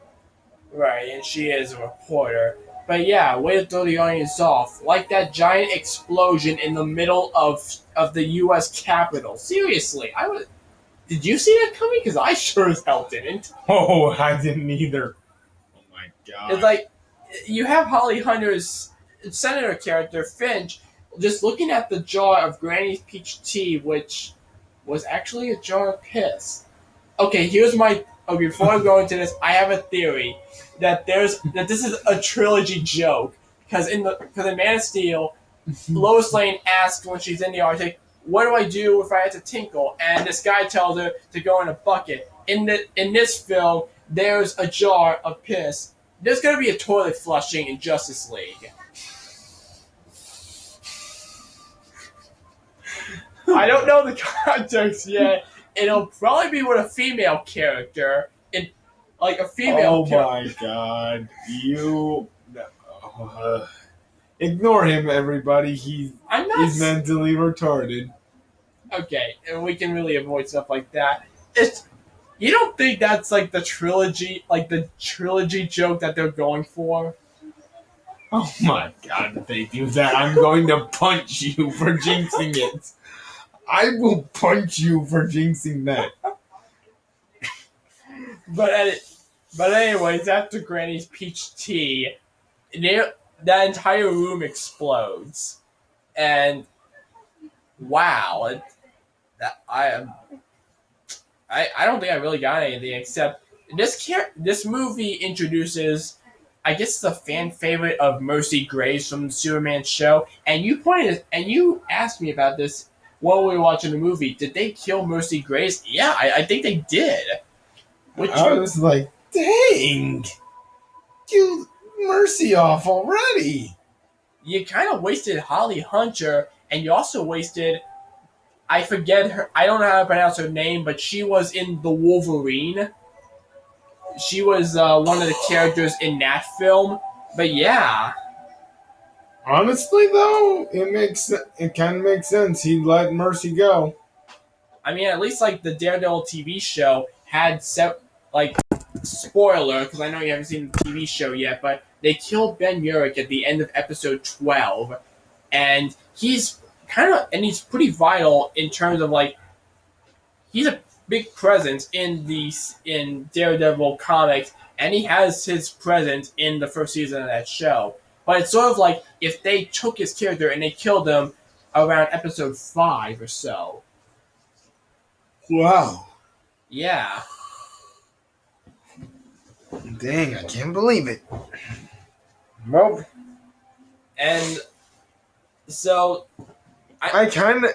Right, and she is a reporter. But yeah, way to throw the audience off. Like that giant explosion in the middle of the U.S. Capitol. Seriously, I was. Did you see that coming? Because I sure as hell didn't. Oh, I didn't either. Oh my god. It's like you have Holly Hunter's senator character Finch just looking at the jar of Granny's peach tea, which was actually a jar of piss. Okay, here's my. Okay, before I go into this, I have a theory that this is a trilogy joke because in Man of Steel, Lois Lane asks when she's in the Arctic, "What do I do if I have to tinkle?" And this guy tells her to go in a bucket. In this film, there's a jar of piss. There's gonna be a toilet flushing in Justice League. I don't know the context yet. It'll probably be with a female character. Like a female. Oh my god. You. Ignore him, everybody. He's mentally retarded. Okay, and we can really avoid stuff like that. You don't think that's like the trilogy joke that they're going for? Oh my god, if they do that, I'm going to punch you for jinxing it. I will punch you for jinxing that. But anyways, after Granny's peach tea, that entire room explodes, and wow, I don't think I really got anything except this movie introduces, I guess, the fan favorite of Mercy Graves from the Superman show, and you asked me about this while we were watching the movie. Did they kill Mercy Graves? Yeah, I think they did. I was like, dang, you Mercy off already. You kind of wasted Holly Hunter, and you also wasted. I forget her. I don't know how to pronounce her name, but she was in the Wolverine. She was one of the characters in that film. But yeah, Honestly, though, it kind of makes sense. He let Mercy go. I mean, at least like the Daredevil TV show had like spoiler because I know you haven't seen the TV show yet, but they killed Ben Urich at the end of episode 12, and he's he's pretty vital in terms of like he's a big presence in Daredevil comics, and he has his presence in the first season of that show. But it's sort of like if they took his character and they killed him around episode 5 or so. Wow. Yeah. Dang, I can't believe it. Nope. And so I kind of,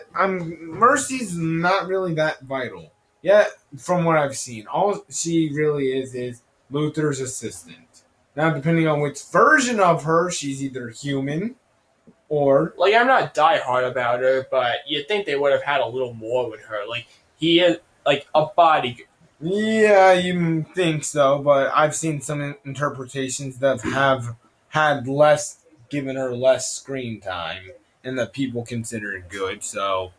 Mercy's not really that vital. Yeah, from what I've seen, all she really is Luther's assistant. Now, depending on which version of her, she's either human or Like, I'm not diehard about her, but you'd think they would have had a little more with her. Like, he is like a body. yeah, you think so, but I've seen some interpretations that have had less, given her less screen time, and that people consider it good. So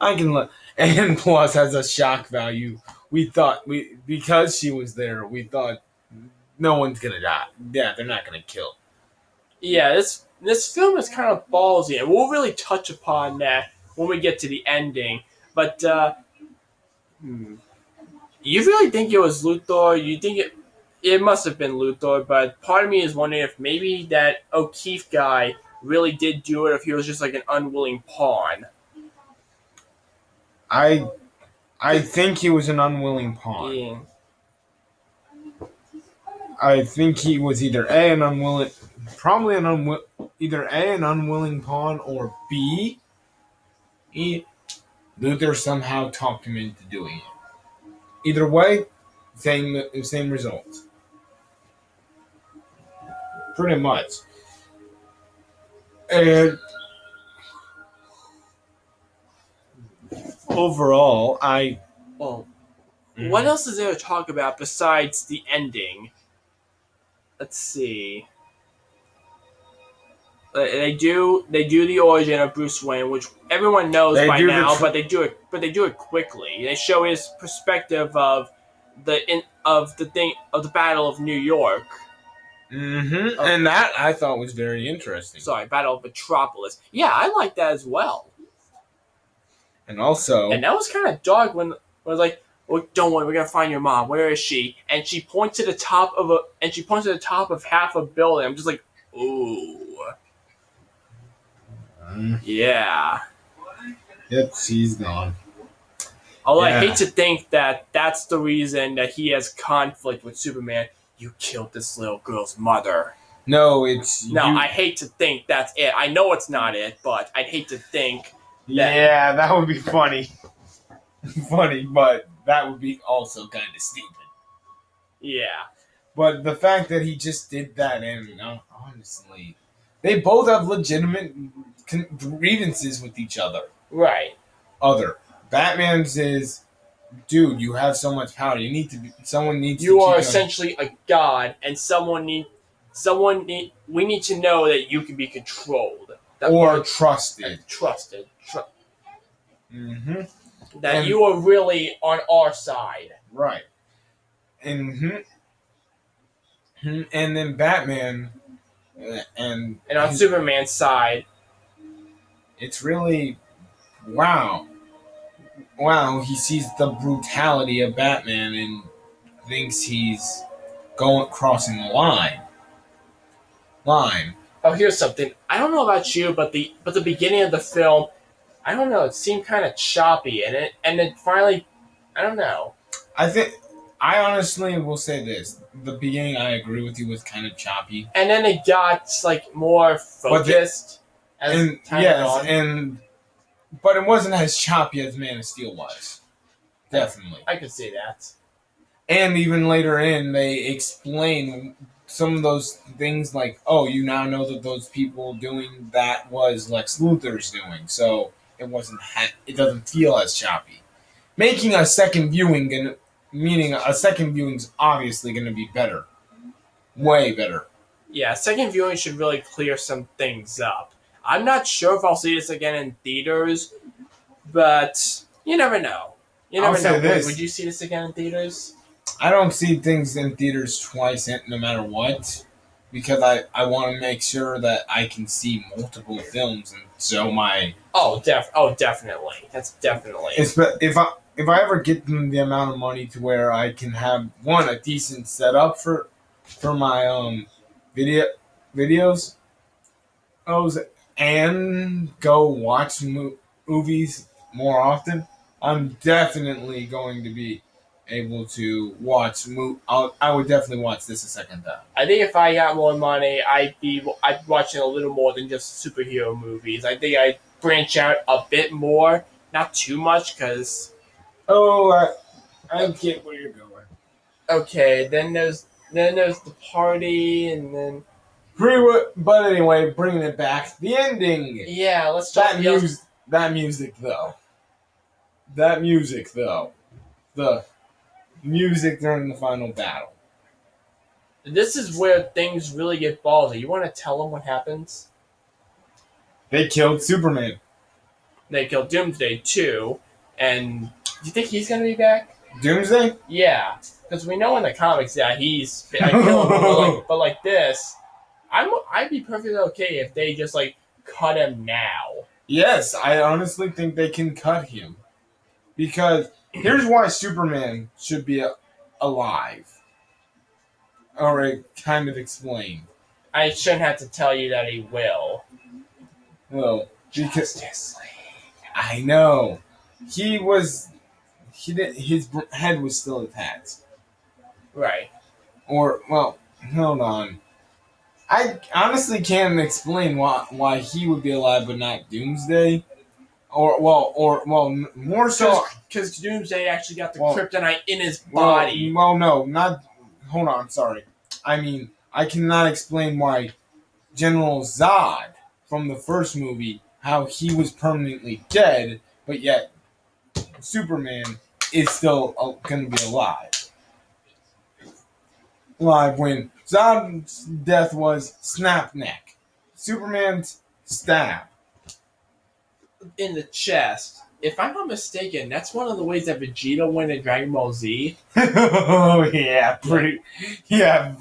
I can let, and plus has a shock value. We thought because she was there, we thought no one's gonna die. Yeah, they're not gonna kill. Yeah, this film is kind of ballsy, and we'll really touch upon that when we get to the ending. But hmm, you really think it was Luthor? You think it must have been Luthor, but part of me is wondering if maybe that O'Keefe guy really did do it, if he was just like an unwilling pawn. I I think he was an unwilling pawn. Yeah. I think he was either A an unwilling, probably either A an unwilling pawn or B Luther somehow talked him into doing it. Either way, same results. Pretty much. And overall, Well, what else is there to talk about besides the ending? Let's see. They do the origin of Bruce Wayne, which everyone knows They by do now, but they do it quickly. They show his perspective of the Battle of New York. And that I thought was very interesting. Sorry, Battle of Metropolis. Yeah, I like that as well. And also, And that was kind of dark when it was like, "Oh, don't worry, we're gonna find your mom. Where is she?" And she points to the top of half a building. I'm just like, ooh, yeah. yep, she's gone. Although I Yeah. hate to think that that's the reason that he has conflict with Superman. You killed this little girl's mother. No, it's No, you. I hate to think that's it. I know it's not it, but I'd hate to think. Yeah, that would be funny. Funny, but that would be also kind of stupid. Yeah. But the fact that he just did that, and honestly, they both have legitimate grievances with each other. Right. Batman's is, dude, you have so much power. You need to be. Someone needs. You to are keep essentially a god, and we need to know that you can be controlled. or trusted. Trusted. Mm-hmm. That And- you are really on our side. Right. Mm-hmm. And then Batman, and on Superman's side, it's really wow. He sees the brutality of Batman and thinks he's crossing the line. oh, here's something. I don't know about you, but the beginning of the film, I don't know. It seemed kind of choppy, and it finally, I don't know. I honestly will say this: the beginning, I agree with you, was kind of choppy, And then it got like more focused as time went on. But it wasn't as choppy as Man of Steel was. Definitely. I could see that. And even later in, they explain some of those things like, oh, you now know that those people doing that was Lex Luthor's doing, so it doesn't feel as choppy. Making a second viewing, meaning a second viewing's obviously going to be better. Way better. Yeah, second viewing should really clear some things up. I'm not sure if I'll see this again in theaters, but you never know. You never I'll say know. this. Would you see this again in theaters? I don't see things in theaters twice, no matter what, because I want to make sure that I can see multiple films and show my. Definitely. That's definitely. If I ever get the amount of money to where I can have a decent setup for my videos, and go watch movies more often, I'm definitely going to be able to watch. I would definitely watch this a second time. I think if I got more money, I'd be watching a little more than just superhero movies. I think branch out a bit more, not too much, because Oh, I get where you're going. okay, then there's the party, and then But anyway, bringing it back, the ending. yeah, let's talk. That music though. That music though. The music during the final battle. This is where things really get ballsy. You want to tell them what happens? They killed Superman. They kill Doomsday too, and do you think he's gonna be back? Doomsday? Yeah, because we know in the comics, yeah, I kill him, but like this, I'd be perfectly okay if they just like cut him now. Yes, I honestly think they can cut him. Because here's why Superman should be alive. Or kind of explain. I shouldn't have to tell you that he will. Well, because Justice I know he was. He did. His head was still attached. right. Or well, hold on. I honestly can't explain why he would be alive but not Doomsday. More so Because Doomsday actually got the Well- kryptonite in his body. No, not. Hold on, sorry. I mean, I cannot explain why General Zod from the first movie, how he was permanently dead, but yet Superman is still going to be alive. Live when Zod's death was snap neck, Superman's stab. In the chest. If I'm not mistaken, that's one of the ways that Vegeta went in Dragon Ball Z. Oh yeah, Frieza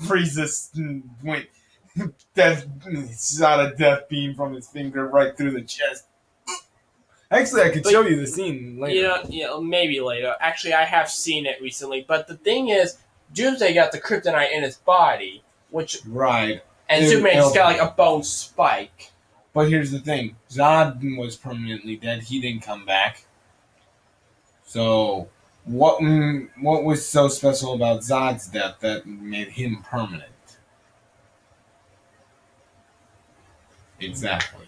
went death shot a death beam from his finger right through the chest. Actually, I could show you the scene later. Maybe later. Actually, I have seen it recently. But the thing is, Doomsday got the kryptonite in his body, Right. and Superman just got like a bone spike. But here's the thing: Zod was permanently dead. He didn't come back. So, what was so special about Zod's death that made him permanent? Exactly.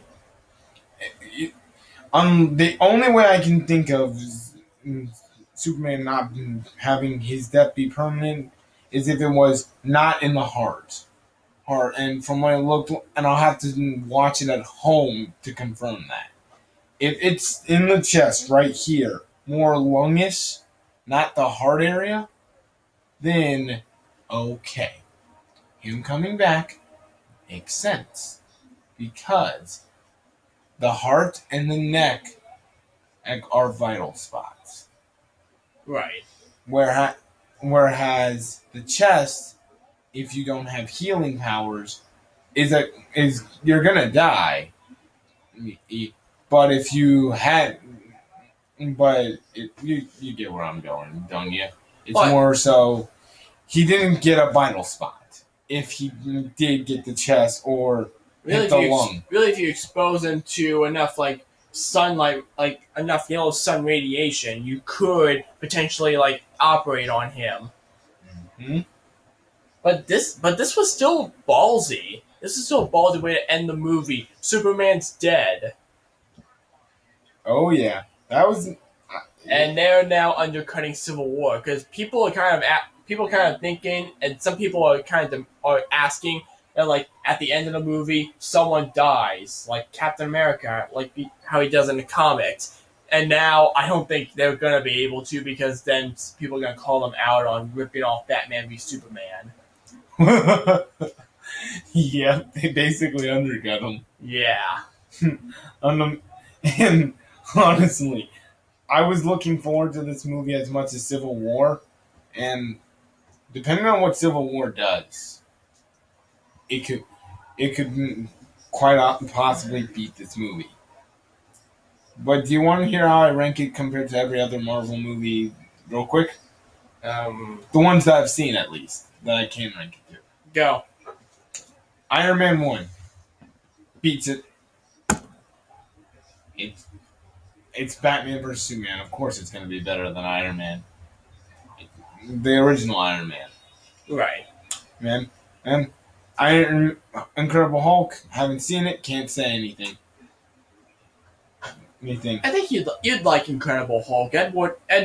The only way I can think of Superman not having his death be permanent is if it was not in the heart. And from what it looked, and I'll have to watch it at home to confirm that. If it's in the chest right here, more lungish, not the heart area, then okay. Him coming back makes sense. Because the heart and the neck are vital spots. Right. Whereas the chest, if you don't have healing powers, is you're gonna die. But if you had, you get where I'm going, don't you? It's more so he didn't get a vital spot. If he did get the chest or hit the lung. Really, if you expose him to enough like sunlight, like enough yellow sun radiation, you could potentially like operate on him. Mm-hmm. But this was still ballsy. This is still a ballsy way to end the movie. Superman's dead. Oh yeah, that was. And they're now undercutting Civil War because people are kind of thinking, and some people are are asking that like at the end of the movie someone dies, like Captain America, like how he does in the comics. And now I don't think they're gonna be able to because then people are gonna call them out on ripping off Batman v Superman. Yeah, they basically undercut him. Yeah. And honestly, I was looking forward to this movie as much as Civil War, and depending on what Civil War does, it could quite possibly beat this movie. But do you want to hear how I rank it compared to every other Marvel movie, real quick? The ones that I've seen, at least, that I can rank it to. Go. Iron Man 1 beats it. It's Batman vs. Superman. Of course it's going to be better than Iron Man. The original Iron Man. Right. Man. And Incredible Hulk, haven't seen it, can't say anything. Anything? I think you'd like Incredible Hulk. Ed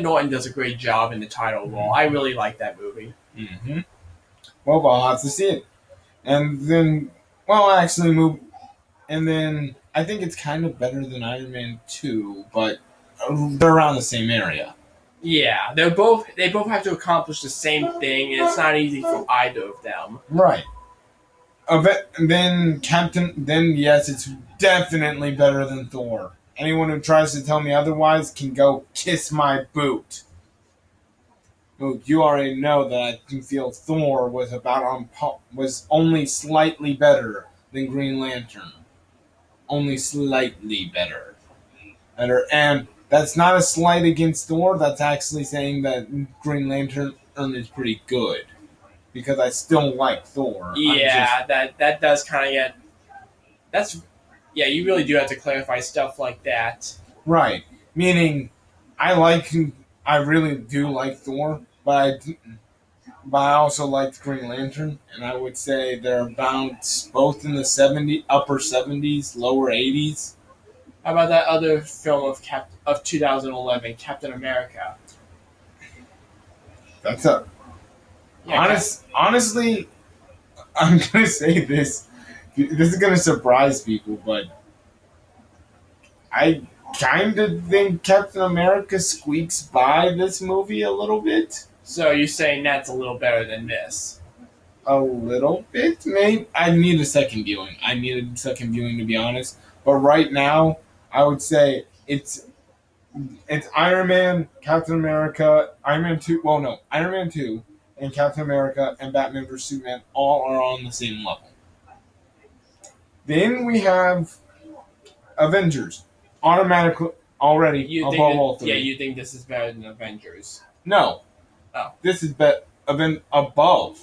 Norton does a great job in the title role. I really like that movie. Mm-hmm. Well, I'll have to see it. And then, well, actually, move. And then I think it's kind of better than Iron Man 2, but they're around the same area. Yeah, they both have to accomplish the same thing, and it's not easy for either of them. Right. Then then yes, it's definitely better than Thor. Anyone who tries to tell me otherwise can go kiss my boot. Look, you already know that I can feel Thor was only slightly better than Green Lantern. Only slightly better, and that's not a slight against Thor. That's actually saying that Green Lantern is pretty good because I still like Thor. Yeah, that does kind of get that's yeah. You really do have to clarify stuff like that. Right. Meaning, I like, I really do like Thor, but I also liked Green Lantern, and I would say they're about both in the upper 70s, lower 80s. How about that other film of 2011, Captain America? That's a Yeah, honestly, I'm gonna say this. This is gonna surprise people, but I kind of think Captain America squeaks by this movie a little bit. so you're saying that's a little better than this? A little bit, maybe. I need a second viewing. I need a second viewing to be honest. But right now, I would say it's Iron Man, Captain America, Iron Man 2. Well, no, Iron Man 2 and Captain America and Batman vs Superman all are on the same level. Then we have Avengers, automatically already You above think that, all three. yeah, you think this is better than Avengers? No, Oh, this is above.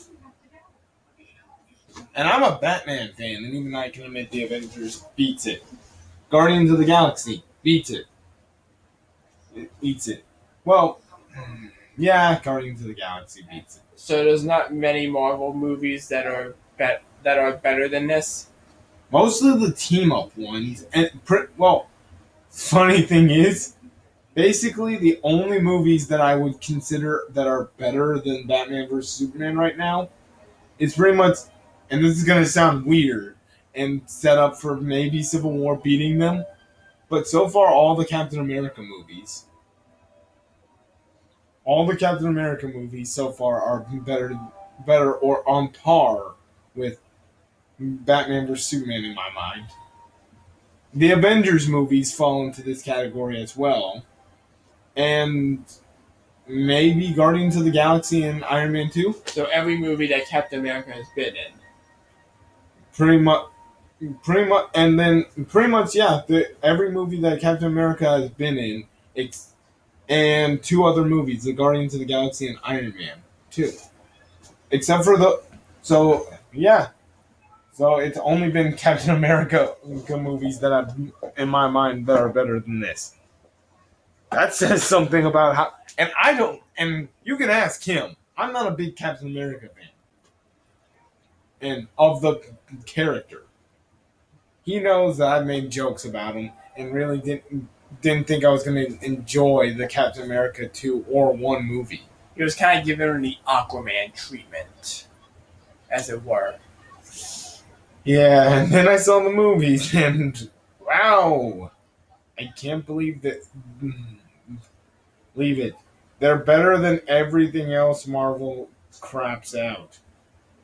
And I'm a Batman fan, and even I can admit the Avengers beats it. Guardians of the Galaxy beats it. It beats it. Well, yeah, Guardians of the Galaxy beats it. so there's not many Marvel movies that are that are better than this. Most of the team up ones, and well, funny thing is, basically the only movies that I would consider that are better than Batman vs Superman right now is pretty much, and this is gonna sound weird and set up for maybe Civil War beating them, but so far all the Captain America movies so far are better or on par with Batman vs Superman in my mind. The Avengers movies fall into this category as well, and maybe Guardians of the Galaxy and Iron Man 2. So every movie that Captain America has been in. Pretty much, and then pretty much, yeah. Every movie that Captain America has been in, and two other movies, the Guardians of the Galaxy and Iron Man 2. Except for so yeah, so it's only been Captain America movies that have, in my mind, that are better than this. That says something about how, and I don't, and you can ask him. I'm not a big Captain America fan, and of the character, he knows that I've made jokes about him, and really didn't think I was going to enjoy the Captain America 2 or 1 movie. He was kind of giving her the Aquaman treatment, as it were. Yeah, and then I saw the movies, and wow, I can't believe that. Leave it. They're better than everything else Marvel craps out.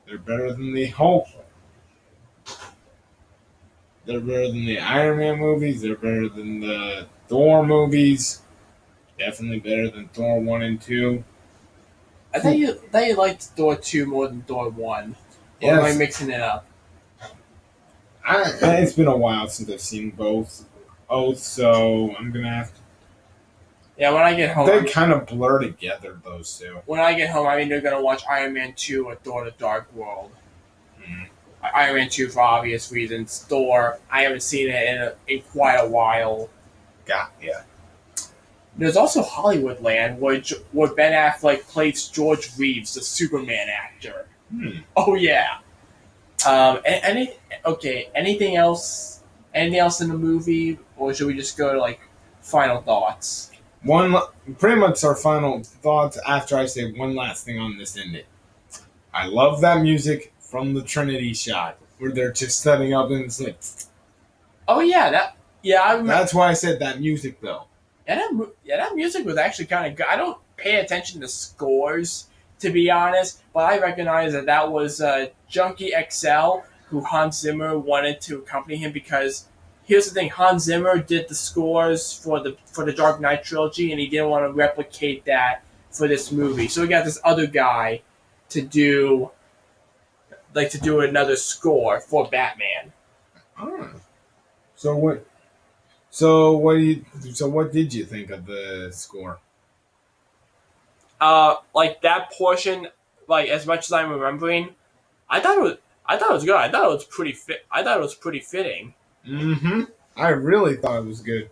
They're better than the Hulk. They're better than the Iron Man movies. They're better than the Thor movies. Definitely better than Thor 1 and 2. I thought you liked Thor 2 more than Thor 1. Or am I Yes. mixing it up? It's been a while since I've seen both, so I'm gonna have to. Yeah, when I get home, They kind of blur together, those two. when I get home, I'm either gonna watch Iron Man 2 or Thor: The Dark World. Mm. Iron Man 2 for obvious reasons. Thor, I haven't seen it in quite a while. Yeah. There's also Hollywoodland, where Ben Affleck plays George Reeves, the Superman actor. Hmm. Oh yeah. Okay. Anything else? Anything else in the movie, or should we just go to like final thoughts. Pretty much our final thoughts after I say one last thing on this ending. I love that music from the Trinity shot where they're just setting up and it's like. Oh yeah, that yeah I remember. That's why I said that music though. That music was actually kind of good. I don't pay attention to scores, to be honest, but I recognize that was Junkie XL, who Hans Zimmer wanted to accompany him because here's the thing: Hans Zimmer did the scores for the Dark Knight trilogy, and he didn't want to replicate that for this movie. So we got this other guy to do another score for Batman. Oh. So what? So what do you? So what did you think of the score? Like that portion, like as much as I'm remembering, I thought it was good. I thought it was pretty fit. I thought it was pretty fitting. Mm-hmm. I really thought it was good.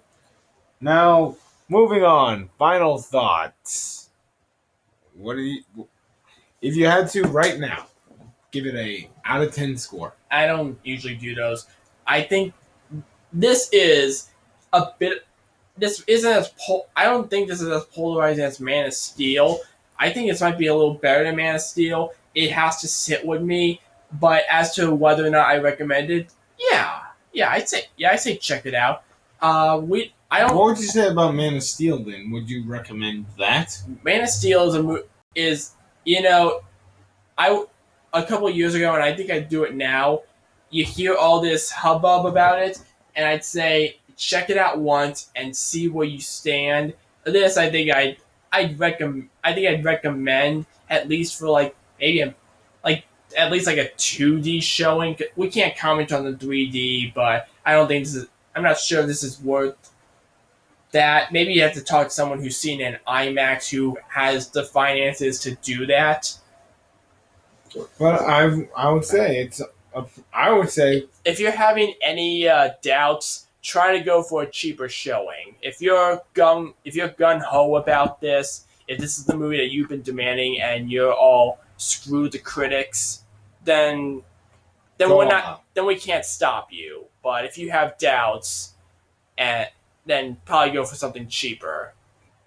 Now, moving on. Final thoughts. What do you? If you had to right now, give it a out of 10 score. I don't usually do those. I think this is a bit. This isn't as. I don't think this is as polarizing as Man of Steel. I think this might be a little better than Man of Steel. It has to sit with me. But as to whether or not I recommend it, I'd say check it out. I don't. What would you say about Man of Steel then? Would you recommend that? Man of Steel is you know I a couple of years ago, and I think I'd do it now. You hear all this hubbub about it, and I'd say check it out once and see where you stand. This, I think I'd recommend at least for like maybe like at least like a 2D showing. We can't comment on the 3D, but I don't think this is. I'm not sure this is worth that. Maybe you have to talk to someone who's seen an IMAX who has the finances to do that. But I would say it's. I would say if you're having any doubts, try to go for a cheaper showing. If you're gun ho about this, if this is the movie that you've been demanding and you're all screw the critics, then we can't stop you. But if you have doubts, and then probably go for something cheaper.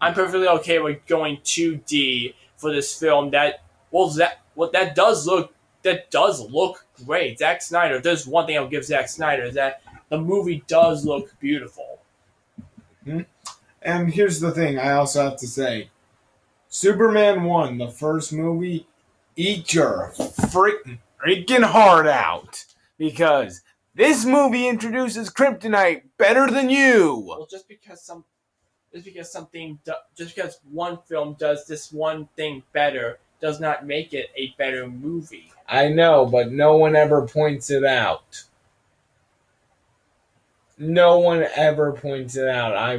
I'm perfectly okay with going 2D for this film. That does look great. Zack Snyder. There's one thing I'll give Zack Snyder is that the movie does look beautiful. Mm-hmm. And here's the thing: I also have to say, Superman 1, the first movie, eat your freaking heart out because this movie introduces kryptonite better than you. Well, just because one film does this one thing better does not make it a better movie. I know, but no one ever points it out. No one ever points it out. I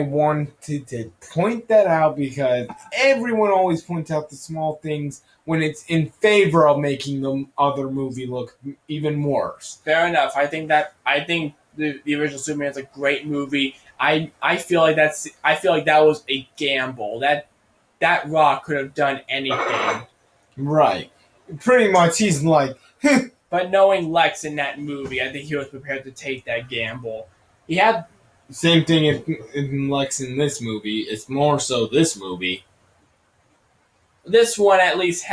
wanted to point that out because everyone always points out the small things when it's in favor of making the other movie look even worse. Fair enough. I think the original Superman is a great movie. I feel like that was a gamble. That Rock could have done anything. Right. Pretty much he's like but knowing Lex in that movie, I think he was prepared to take that gamble. He had same thing in Lex in this movie. It's more so this movie. This one at least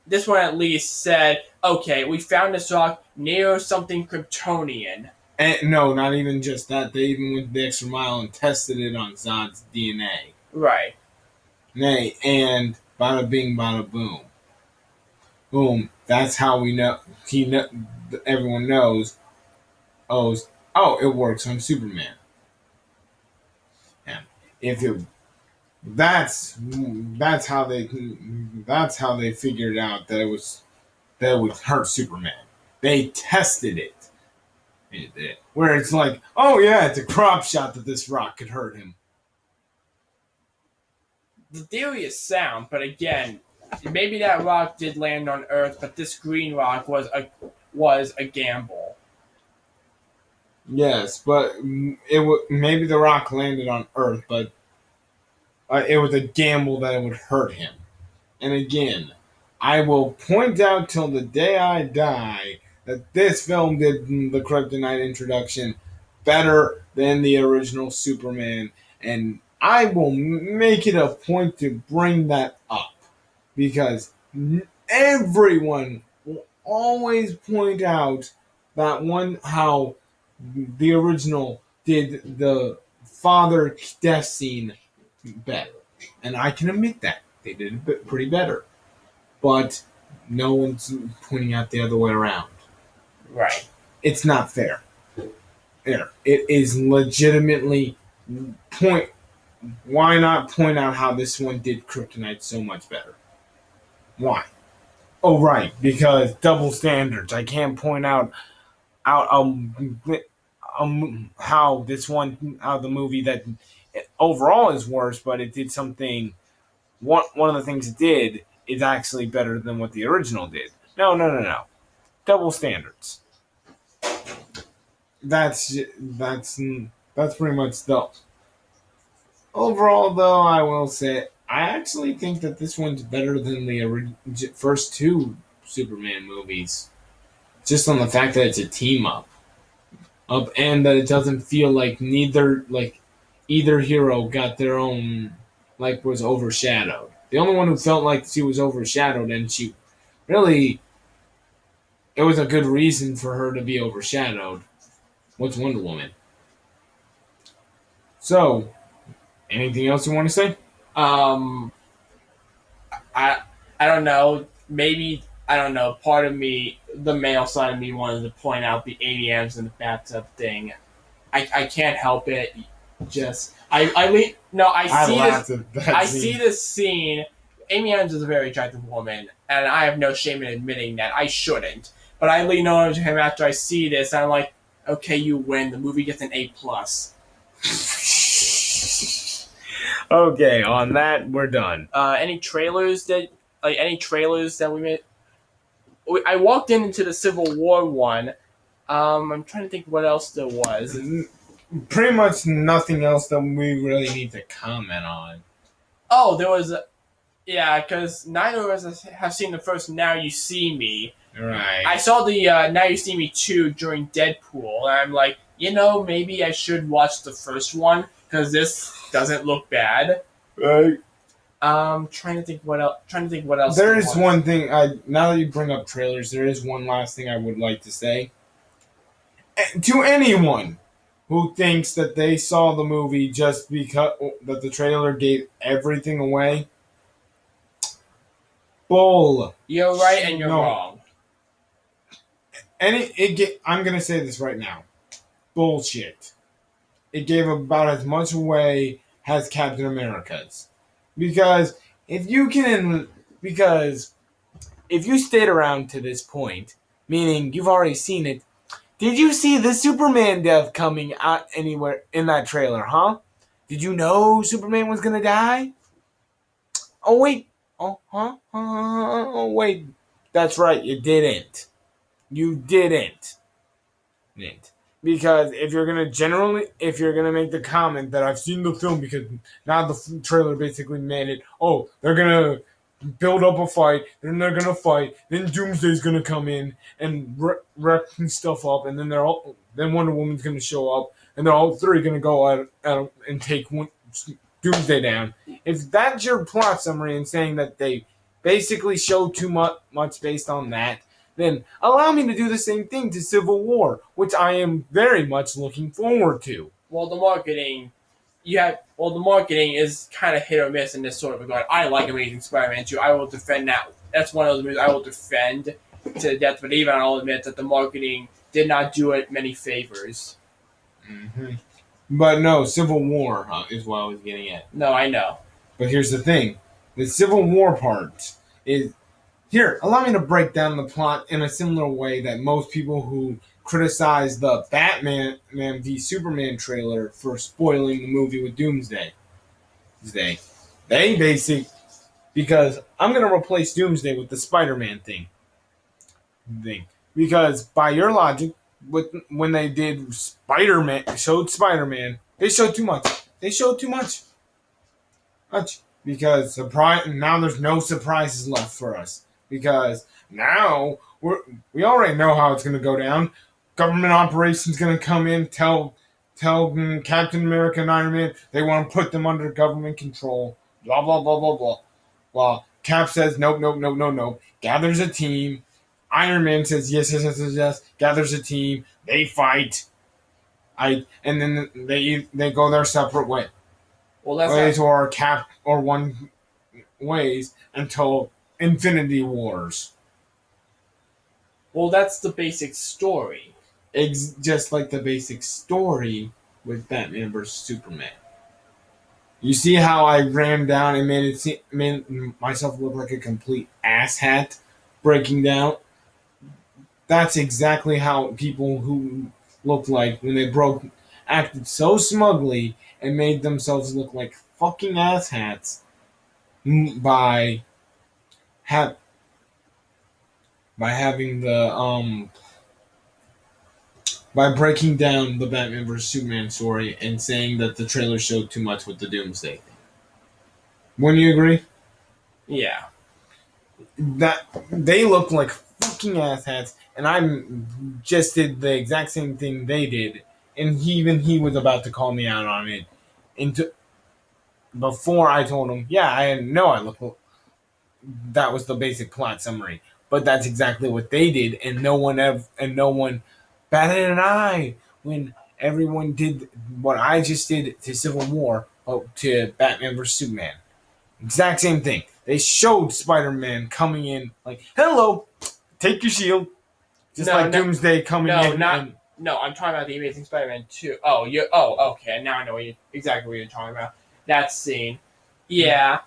this one at least said, okay, we found this rock near something Kryptonian. And no, not even just that. They even went the extra mile and tested it on Zod's DNA. Right. Nay, and bada bing, bada boom. Boom. That's how we know. Everyone knows. Oh, it works on Superman. And if it, that's how they figured out that it would hurt Superman. They tested it. Where it's like, oh yeah, it's a crop shot that this rock could hurt him. The theory is sound, but again, maybe that rock did land on Earth, but this green rock was a gamble. Yes, but maybe the rock landed on Earth, but it was a gamble that it would hurt him. And again, I will point out till the day I die that this film did the kryptonite introduction better than the original Superman, and I will make it a point to bring that up because everyone will always point out that one how the original did the father death scene better, and I can admit that they did it pretty better, but no one's pointing out the other way around. Right. It's not fair. There, it is legitimately point. Why not point out how this one did Kryptonite so much better? Why? Oh, right, because double standards. I can't point out how this one, how the movie that overall is worse, but it did something. One of the things it did is actually better than what the original did. No, no, no, no. Double standards. That's pretty much the overall. Though I will say, I actually think that this one's better than the first two Superman movies, just on the fact that it's a team up, and that it doesn't feel like either hero got their own was overshadowed. The only one who felt like she was overshadowed, and she really it was a good reason for her to be overshadowed, was Wonder Woman. So, anything else you want to say? Um, I I don't know. Maybe I don't know. Part of me, the male side of me, wanted to point out the aliens and the bathtub thing. I can't help it. Just I see laughed this. at that I scene. see this scene. Amy Adams is a very attractive woman, and I have no shame in admitting that I shouldn't. But I lean over to him after I see this, and I'm like, okay, you win. The movie gets an A+. Okay, on that we're done. Any trailers that we made? I walked into the Civil War one. I'm trying to think what else there was. Pretty much nothing else that we really need to comment on. Oh, there was, yeah, because neither of us have seen the first Now You See Me. Right. I saw the Now You See Me 2 during Deadpool, and I'm like, maybe I should watch the first one because this doesn't look bad. Right. Trying to think what else. There is one thing. Now that you bring up trailers, there is one last thing I would like to say. To anyone who thinks that they saw the movie just because that the trailer gave everything away, bull. You're right and you're No. wrong. I'm gonna say this right now. Bullshit. It gave about as much away as Captain America's. Because if you stayed around to this point, meaning you've already seen it, did you see the Superman death coming out anywhere in that trailer, huh? Did you know Superman was gonna die? Oh wait. Oh, huh? Oh wait. That's right, you didn't. You didn't. Because if you're gonna make the comment that I've seen the film, because now the trailer basically made it, oh, they're gonna build up a fight, then they're gonna fight, then Doomsday's gonna come in and wreck stuff up, and then Wonder Woman's gonna show up, and they're all three gonna go out and take Doomsday down. If that's your plot summary and saying that they basically showed too much based on that, then allow me to do the same thing to Civil War, which I am very much looking forward to. Well, the marketing is kind of hit or miss in this sort of regard. I like Amazing Spider-Man 2. I will defend that. That's one of those movies I will defend to the death, but even I'll admit that the marketing did not do it many favors. Mm-hmm. But no, Civil War is what I was getting at. No, I know. But here's the thing. The Civil War part is... Here, allow me to break down the plot in a similar way that most people who criticize the Batman v Superman trailer for spoiling the movie with Doomsday. Because I'm going to replace Doomsday with the Spider-Man thing. Because by your logic, when they did showed Spider-Man, they showed too much. Because now there's no surprises left for us. Because now we already know how it's going to go down. Government operations going to come in, tell tell Captain America and Iron Man they want to put them under government control. Blah blah blah blah blah. Well, Cap says nope, nope, nope, no, no. Gathers a team. Iron Man says yes, yes, yes, yes, yes. Gathers a team. They fight. And then they go their separate Well, that's ways not. or Cap or one ways until Infinity Wars. Well, that's the basic story. Just like the basic story with Batman vs Superman. You see how I ran down and made myself look like a complete asshat breaking down? That's exactly how people who look like when they acted so smugly and made themselves look like fucking asshats by ha- by having the by breaking down the Batman vs Superman story and saying that the trailer showed too much with the Doomsday thing. Wouldn't you agree? Yeah. That they look like fucking asshats, and I just did the exact same thing they did, and he was about to call me out on it, and before I told him, yeah, I know I look. That was the basic plot summary, but that's exactly what they did, and no one batted an eye when everyone did what I just did to Civil War, to Batman vs Superman. Exact same thing. They showed Spider-Man coming in like, "Hello, take your shield," just No, like no, Doomsday coming no, in. not. And No, I'm talking about the Amazing Spider-Man 2. Oh, you. Oh, okay. Now I know exactly what you're talking about. That scene. Yeah,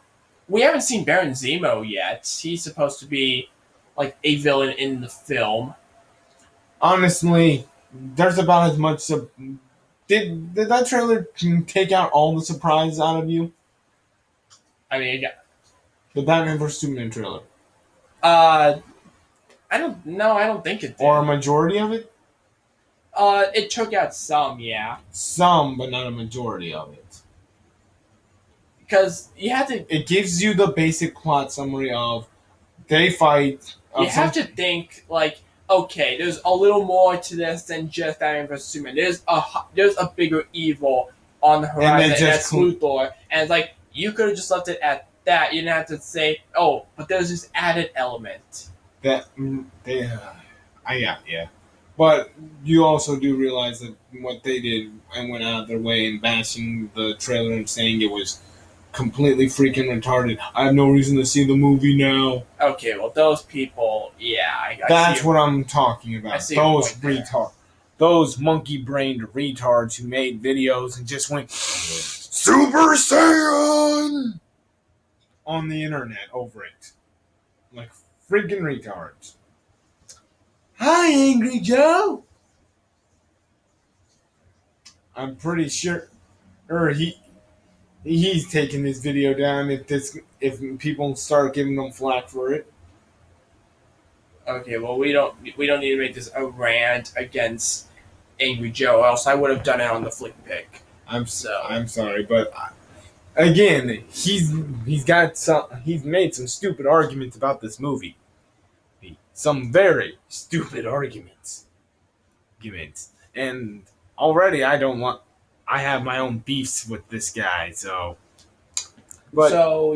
we haven't seen Baron Zemo yet. He's supposed to be like a villain in the film. honestly, there's about as much. Did that trailer take out all the surprise out of you? I mean, yeah. The Batman vs Superman trailer, Uh, I don't. No, I don't think it or a did. majority of it? It took out some, yeah, Some, but not a majority of it. because you have to. It gives you the basic plot summary of they fight You of have some, to think like, okay, there's a little more to this than just Batman vs Superman. There's a bigger evil on the and horizon, they and just that's Luthor. And it's like you could have just left it at that. You didn't have to say, oh, but there's this added element. that they. Yeah. But you also do realize that what they did and went out of their way in bashing the trailer and saying it was completely freaking retarded. I have no reason to see the movie now. Okay, well, those people, yeah, I That's see. what I'm talking I about. see your Those point there. retards. Those monkey brained retards who made videos and just went Super Saiyan on the internet over it. Like freaking retards. Hi, Angry Joe. I'm pretty sure he's taking this video down if people start giving them flack for it. Okay, well, we don't need to make this a rant against Angry Joe, else I would have done it on the flick pick. So I'm sorry, but again, he's made some stupid arguments about this movie. Some very stupid arguments, and already I have my own beefs with this guy. But so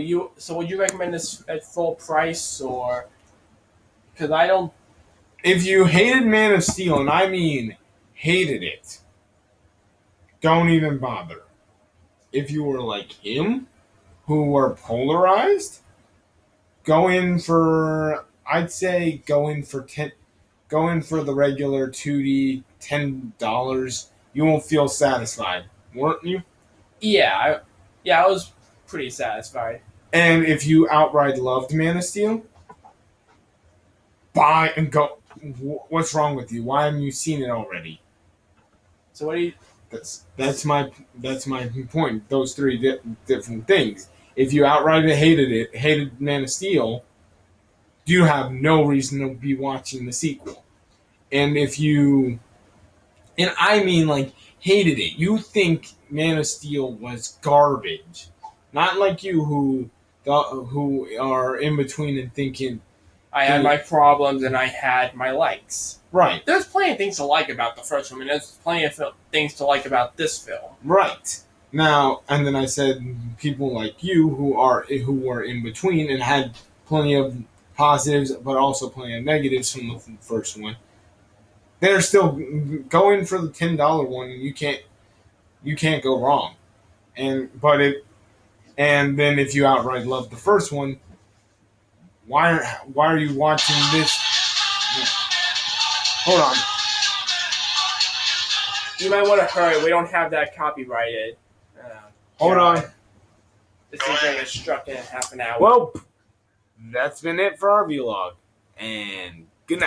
would you recommend this at full price or because I don't. if you hated Man of Steel, and I mean hated it, don't even bother. If you were like him, who were polarized, go in for I'd say go in for the regular 2D $10. You won't feel satisfied, weren't you? Yeah, I was pretty satisfied. And if you outright loved Man of Steel, buy and go. What's wrong with you? Why haven't you seen it already? So what do you? That's my point. Those three different things. If you outright hated Man of Steel, you have no reason to be watching the sequel. And if you, and I mean like hated it, you think Man of Steel was garbage, not like you who are in between and thinking I had the my problems and I had my likes. Right. There's plenty of things to like about the first one, and there's plenty of things to like about this film. Right. Now, and then I said people like you who were in between and had plenty of positives, but also plenty of negatives from the first one. They're still going for the $10 one. You can't go wrong. And then if you outright love the first one, why are you watching this? Hold on. You might want to hurry. We don't have that copyrighted. Hold on. This is going to be struck in half an hour. Well, that's been it for our vlog. And